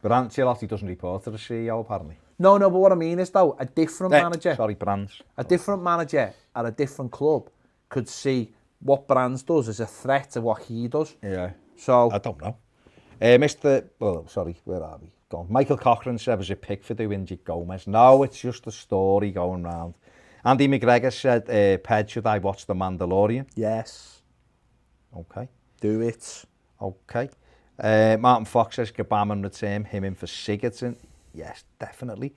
But Ancelotti doesn't report to the CEO, apparently. No, but what I mean is, though, a different manager... Sorry, Brands. A different manager at a different club could see what Brands does as a threat to what he does. Yeah. So... I don't know. Where are we? Gone. Michael Cochran said, was it Pickford who injured Gomez? No, it's just a story going round. Andy McGregor said, Ped, should I watch The Mandalorian? Yes. Okay. Do it. Okay. Martin Fox says, Gabam return him in for Sigurdsson. Yes, definitely.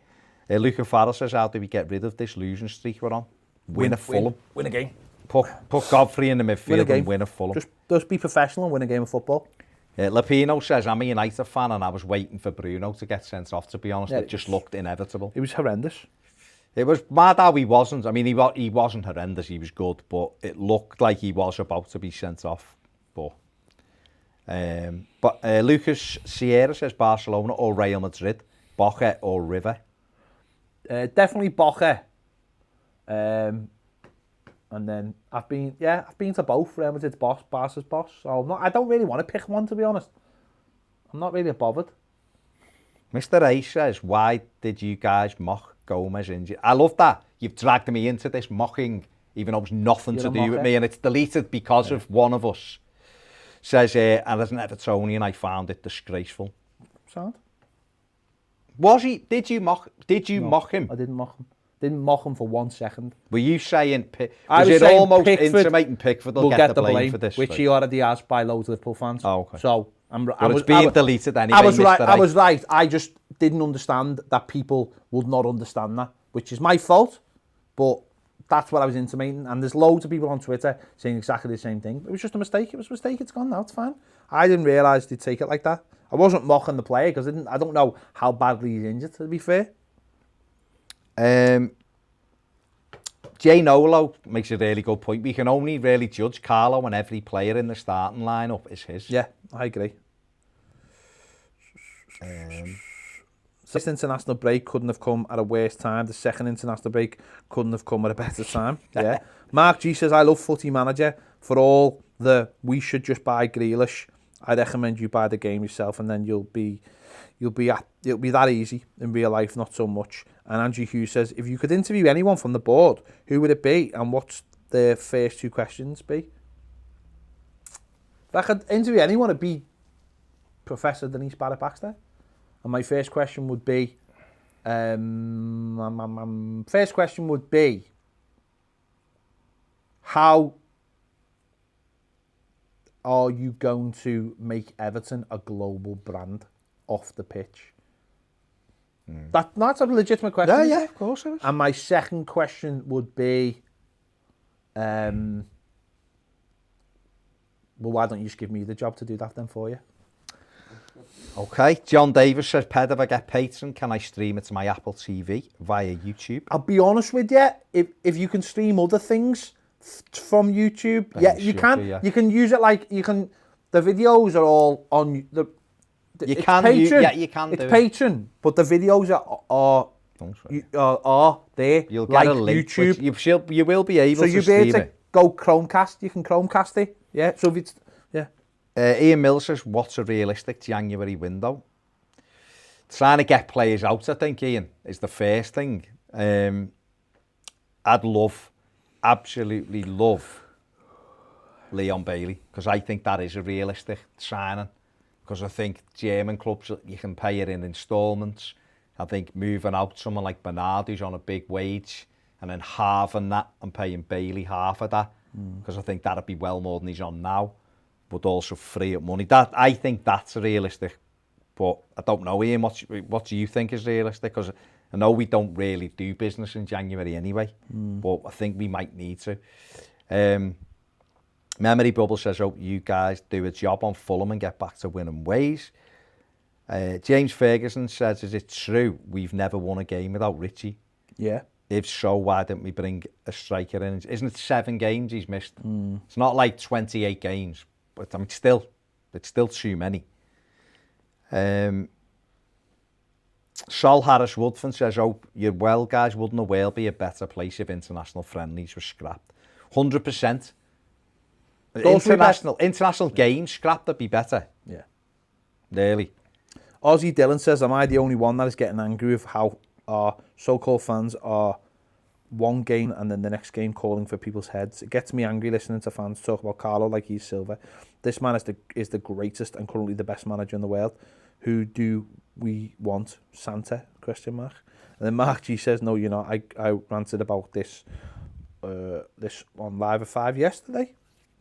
Luca Farrell says, how do we get rid of this losing streak we're on? Win a Fulham. Win a game. Put Godfrey in the midfield and win a Fulham. Just be professional and win a game of football. Lapino says, I'm a United fan and I was waiting for Bruno to get sent off, to be honest. It just looked inevitable. It was horrendous. It was mad how he wasn't. I mean, he wasn't horrendous, he was good, but it looked like he was about to be sent off. But Lucas Sierra says Barcelona or Real Madrid, Boca or River. Definitely Boca. And then I've been to both. Real Madrid's boss, Barca's boss. So I don't really want to pick one, to be honest. I'm not really bothered. Mr. A says, why did you guys mock Gomez injury? I love that. You've dragged me into this mocking, even though it was nothing to do with me, and it's deleted because of one of us. Says, and as an Evertonian, I found it disgraceful. Sound? Was he? Did you mock him? I didn't mock him. Didn't mock him for 1 second. Were you saying... Was it almost intimating Pickford will get the blame for this? Which he already has by loads of Liverpool fans. Oh, okay. So, it's being deleted anyway, I was right. I just didn't understand that people would not understand that, which is my fault, but that's what I was intimating. And there's loads of people on Twitter saying exactly the same thing. It was just a mistake. It was a mistake. It's gone now. It's fine. I didn't realise they'd take it like that. I wasn't mocking the player because I don't know how badly he's injured, to be fair. Jay Nolo makes a really good point. We can only really judge Carlo when every player in the starting lineup is his. Yeah, I agree. First international break couldn't have come at a worse time. The second international break couldn't have come at a better time. Yeah. Mark G says, I love Footy Manager. For all the we should just buy Grealish, I recommend you buy the game yourself, and then it'll be that easy in real life, not so much. And Andrew Hughes says, if you could interview anyone from the board, who would it be, and what's the first 2 questions be? If I could interview anyone, it'd be Professor Denise Barrett-Baxter. And my first question would be, how are you going to make Everton a global brand off the pitch? That's a legitimate question. Yeah, of course it is. And my second question would be, well, why don't you just give me the job to do that then for you? Okay, John Davis says, Ped, if I get Patreon, can I stream it to my Apple TV via YouTube? I'll be honest with you, if you can stream other things from YouTube, Then yeah, you you should can. do, yeah. You can use it like, the videos are all on You it's can, Patreon. yeah, you can it's do it. Patreon, but the videos are there. You'll get like a link, YouTube. you will be able So to you'll be stream able to it. go Chromecast. You can Chromecast it. Yeah. So if it's Ian Mill says, what's a realistic January window? Trying to get players out, I think, Ian, is the first thing. I'd absolutely love Leon Bailey, because I think that is a realistic signing. Because I think German clubs, you can pay it in instalments. I think moving out someone like Bernard, who's on a big wage, and then halving that and paying Bailey half of that, because I think that'd be well more than he's on now, but also free up money. I think that's realistic, but I don't know, Ian, what do you think is realistic? Because I know we don't really do business in January anyway, but I think we might need to. Memory Bubble says, hope you guys do a job on Fulham and get back to winning ways. James Ferguson says, is it true we've never won a game without Richie? yeah. If so, why didn't we bring a striker in? Isn't it 7 games he's missed? It's not like 28 games, but I mean, it's still too many. Sol Harris Woodford says, oh, you're well, guys. Wouldn't the world be a better place if international friendlies were scrapped? 100%. International games scrapped would be better. Yeah. Really. Ozzy Dillon says, am I the only one that is getting angry with how our so-called fans are one game and then the next game calling for people's heads? It gets me angry listening to fans talk about Carlo like he's silver. This man is the greatest and currently the best manager in the world. Who do we want? Santa? ? And then Mark G says, no, you're not. I ranted about this on Live at 5 yesterday.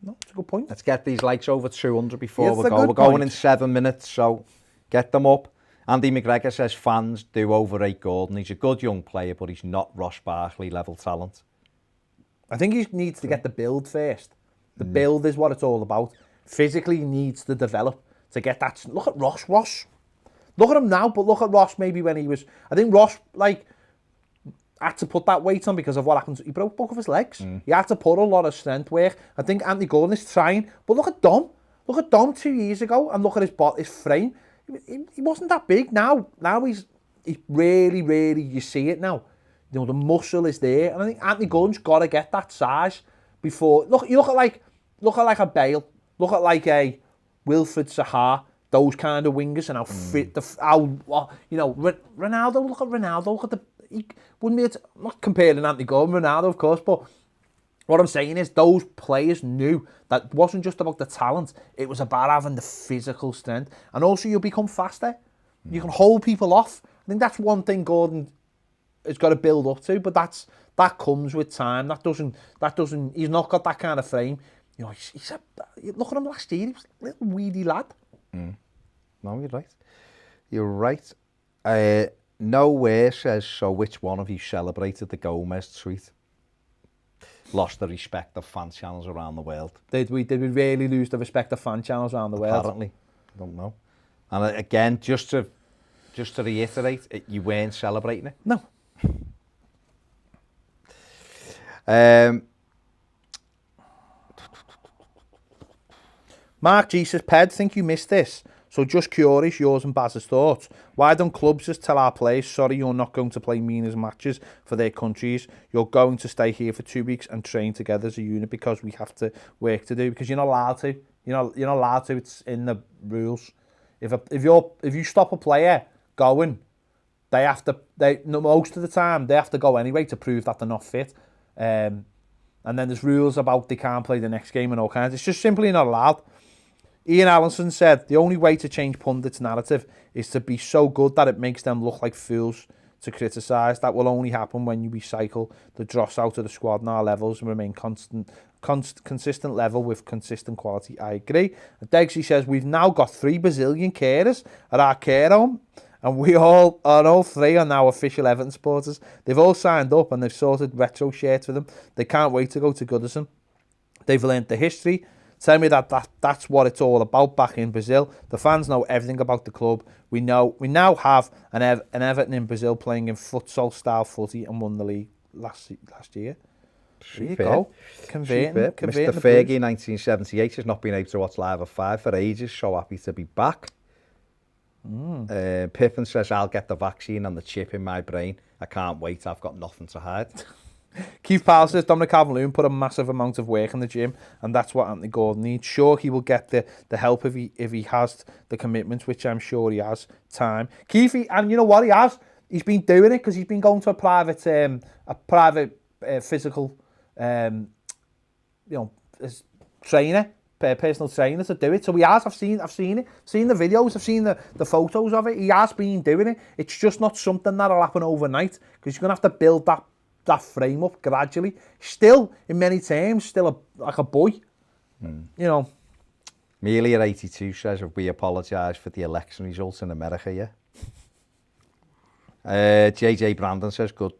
No, it's a good point. Let's get these likes over 200 before we go. We're point. going in 7 minutes, so get them up. Andy McGregor says fans do overrate Gordon. He's a good young player, but he's not Ross Barkley level talent. I think he needs to get the build first. The build is what it's all about. Physically, he needs to develop to get that. Look at Ross. Look at him now, but look at Ross maybe when he was... I think Ross, had to put that weight on because of what happened. He broke both of his legs. He had to put a lot of strength work. I think Anthony Gordon is trying. But look at Dom. Look at Dom 2 years ago and look at his frame. He wasn't that big now. Now he's really, really, you see it now. You know, the muscle is there. And I think Anthony Gordon's got to get that size before... You look at a Bale. Look at like a Wilfred Zaha. Those kind of wingers and how fit, Ronaldo, look at Ronaldo. Look at he wouldn't be... I'm not comparing Anthony Gordon and Ronaldo, of course, but what I'm saying is those players knew that it wasn't just about the talent, it was about having the physical strength. And also you'll become faster. You can hold people off. I think that's one thing Gordon has got to build up to, but that comes with time. That doesn't, he's not got that kind of frame. You know, look at him last year, he was a little weedy lad. No, you're right. You're right. Nowhere says, so which one of you celebrated the Gomez tweet? Lost the respect of fan channels around the world. Did we really lose the respect of fan channels around the world? Apparently. I don't know. And again, just to reiterate, you weren't celebrating it? No. Mark G says, Ped, think you missed this. So just curious, yours and Baz's thoughts. Why don't clubs just tell our players, sorry, you're not going to play Mina's matches for their countries. You're going to stay here for 2 weeks and train together as a unit because we have to work to do. Because you're not allowed to. You're not allowed to. It's in the rules. If you stop a player going, most of the time they have to go anyway to prove that they're not fit. And then there's rules about they can't play the next game and all kinds. It's just simply not allowed. Ian Allison said, the only way to change pundits' narrative is to be so good that it makes them look like fools to criticise. That will only happen when you recycle the dross out of the squad and our levels and remain consistent level with consistent quality. I agree. And Degsy says, we've now got 3 Brazilian carers at our care home and all 3 are now official Everton supporters. They've all signed up and they've sorted retro shirts for them. They can't wait to go to Goodison. They've learnt the history Tell me that's what it's all about back in Brazil. The fans know everything about the club. We now have an Everton in Brazil playing in futsal style footy and won the league last year. There you go. Converting Mr. Fergie, 1978, has not been able to watch Live at 5 for ages. So happy to be back. Pippin says, I'll get the vaccine and the chip in my brain. I can't wait. I've got nothing to hide. Keith Powell says, Dominic Calvert-Lewin put a massive amount of work in the gym, and that's what Anthony Gordon needs. Sure, he will get the help if he has the commitment, which I'm sure he has, time. Keith, and you know what he has? He's been doing it because he's been going to a private physical trainer, personal trainer to do it. So he has. I've seen it. Seen the videos. I've seen the photos of it. He has been doing it. It's just not something that'll happen overnight because you're gonna have to build that frame up gradually. Still, in many terms, still like a boy. You know. Mealy at 82 says, we apologise for the election results in America, yeah. JJ Brandon says, good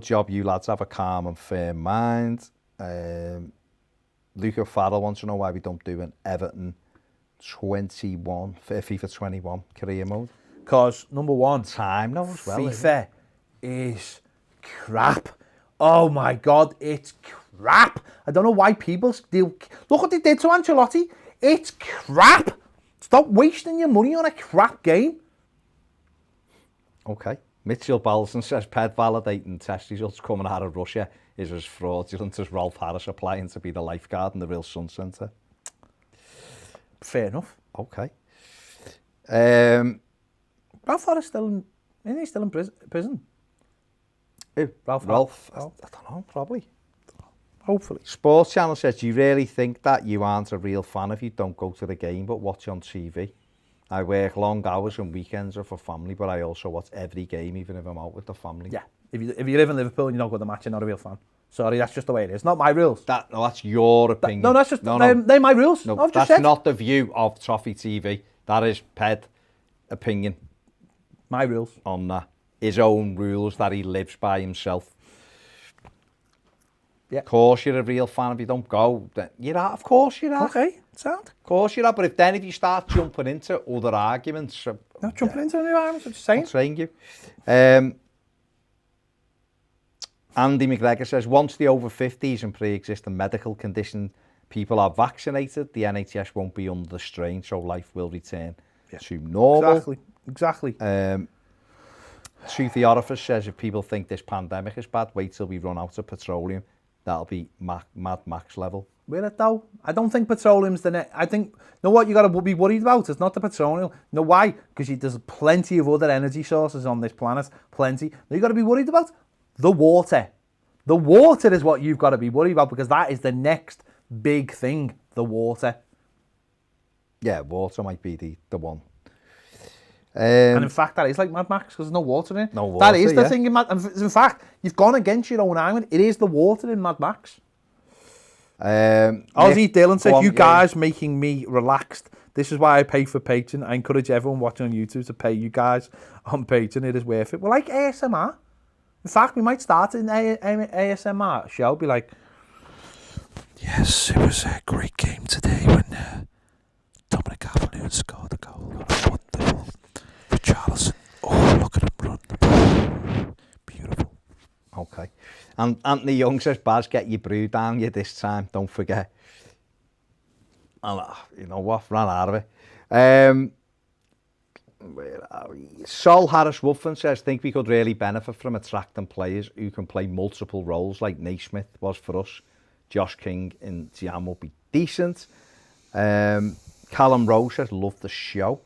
job, you lads have a calm and firm mind. Luca Farrell wants to know why we don't do an Everton 21, FIFA 21 career mode. Because, number one, time now as well. FIFA is crap. Oh my God, it's crap. I don't know why people still... Look what they did to Ancelotti. It's crap. Stop wasting your money on a crap game. Okay. Mitchell Balson says, Ped validating test results coming out of Russia is as fraudulent as Rolf Harris applying to be the lifeguard in the Real Sun Centre. Fair enough. Okay. Rolf Harris isn't he still in prison? Rolf? I don't know, probably. Hopefully. Sports Channel says, do you really think that you aren't a real fan if you don't go to the game but watch on TV? I work long hours and weekends are for family, but I also watch every game, even if I'm out with the family. Yeah. If you live in Liverpool and you don't go to the match, you're not a real fan. Sorry, that's just the way it is. Not my rules. That's your opinion. No, that's just they're my rules. No, I've just that's said. not the view of Toffee TV. That is Ped opinion. My rules. On that. His own rules that he lives by himself. Yeah. Of course you're a real fan if you don't go. Then you're out, of course you're out. Okay, sound. Of course you're out, but if you start jumping into other arguments... Not jumping into any arguments, I'm just saying. I'm saying you. Andy McGregor says, once the over 50s and pre-existing medical condition people are vaccinated, the NHS won't be under the strain, so life will return to normal. Exactly. Toothy Orifice says, if people think this pandemic is bad, wait till we run out of petroleum. That'll be Mad Max level. Will it though? I don't think petroleum's the next. I think, you know what you got to be worried about? It's not the petroleum. You know why? Because there's plenty of other energy sources on this planet. Plenty. Now you got to be worried about the water. The water is what you've got to be worried about because that is the next big thing, the water. Yeah, water might be the one. And in fact, that is like Mad Max because there's no water in it. No water, that is the thing in Mad Max. In fact, you've gone against your own argument. It is the water in Mad Max. Ozzy Dillon said, you guys making me relaxed. This is why I pay for Patreon. I encourage everyone watching on YouTube to pay you guys on Patreon. It is worth it. We're like ASMR. In fact, we might start an ASMR show. Be like, yes, it was a great game today when Dominic Calvert-Lewin scored a goal. Wonderful. Richarlison. Oh, look at him run the ball. Beautiful. Okay. And Anthony Young says, Baz, get your brew down you this time. Don't forget. And, you know what? Ran out of it. Where are we? Sol Harris-Ruffin says, think we could really benefit from attracting players who can play multiple roles like Naismith was for us. Josh King in Tiam will be decent. Callum Rose says, love the show.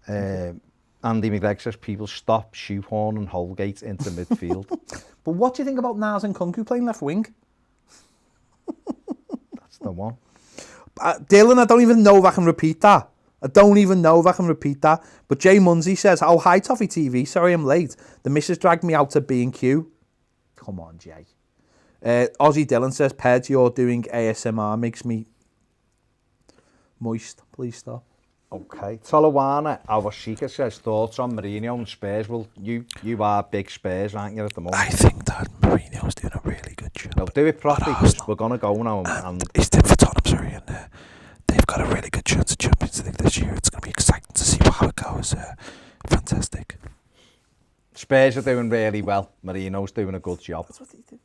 Andy McGregor says, people stop shoehorning Holgate into midfield. But what do you think about Nars and Kunku playing left wing? That's the one. Dylan, I don't even know if I can repeat that. But Jay Munsey says, oh, hi, Toffee TV. Sorry I'm late. The missus dragged me out to B&Q. Come on, Jay. Ozzy Dillon says, Ped, you're doing ASMR. Makes me moist. Please stop. Okay. Talawana Awashika says, thoughts on Mourinho and Spurs. Well, you are big Spurs, aren't you, at the moment? I think that Mourinho's doing a really good job. No, do it properly because we're going to go now. And he's did for Tottenham, sorry. chance of Champions League this year. It's going to be exciting to see how it goes. Fantastic. Spurs are doing really well. Marino's doing a good job. That's what they do.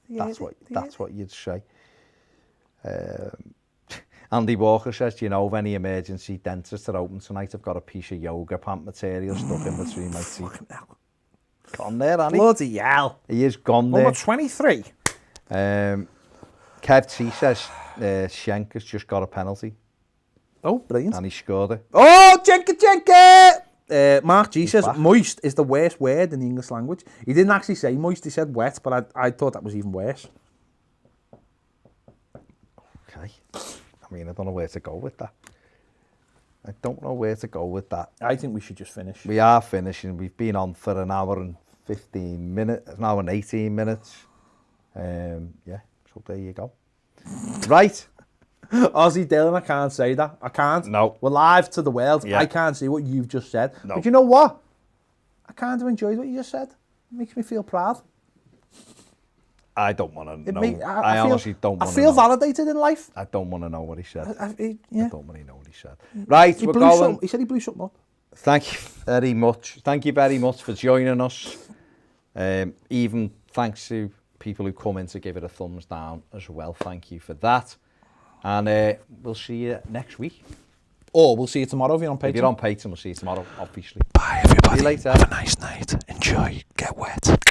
That's what you'd say. Andy Walker says, do you know of any emergency dentists that are open tonight? I've got a piece of yoga pant material stuck in between my teeth. Gone there, Annie. Bloody hell. He is gone there. Number 23. Kev T says, Schenk has just got a penalty. Oh, brilliant. And he scored it. Oh, Jenka! Mark G says, moist is the worst word in the English language. He didn't actually say moist, he said wet, but I thought that was even worse. Okay. I mean, I don't know where to go with that. I think we should just finish. We are finishing. We've been on for an hour and 15 minutes, an hour and 18 minutes. Yeah, so there you go. Right. Ozzy Dylan, I can't say that. I can't. No. We're live to the world. Yeah. I can't see what you've just said. No. But you know what? I kind of enjoyed what you just said. It makes me feel proud. I don't want to know. I honestly don't want to know. I feel validated in life. I don't want to know what he said. I don't want to know what he said. Right, we're going. He said he blew something up. Thank you very much. Thank you very much for joining us. Even thanks to people who come in to give it a thumbs down as well. Thank you for that. And we'll see you next week. Or we'll see you tomorrow if you're on Patreon. If you're on Patreon, we'll see you tomorrow, obviously. Bye, everybody. See you later. Have a nice night. Enjoy. Get wet.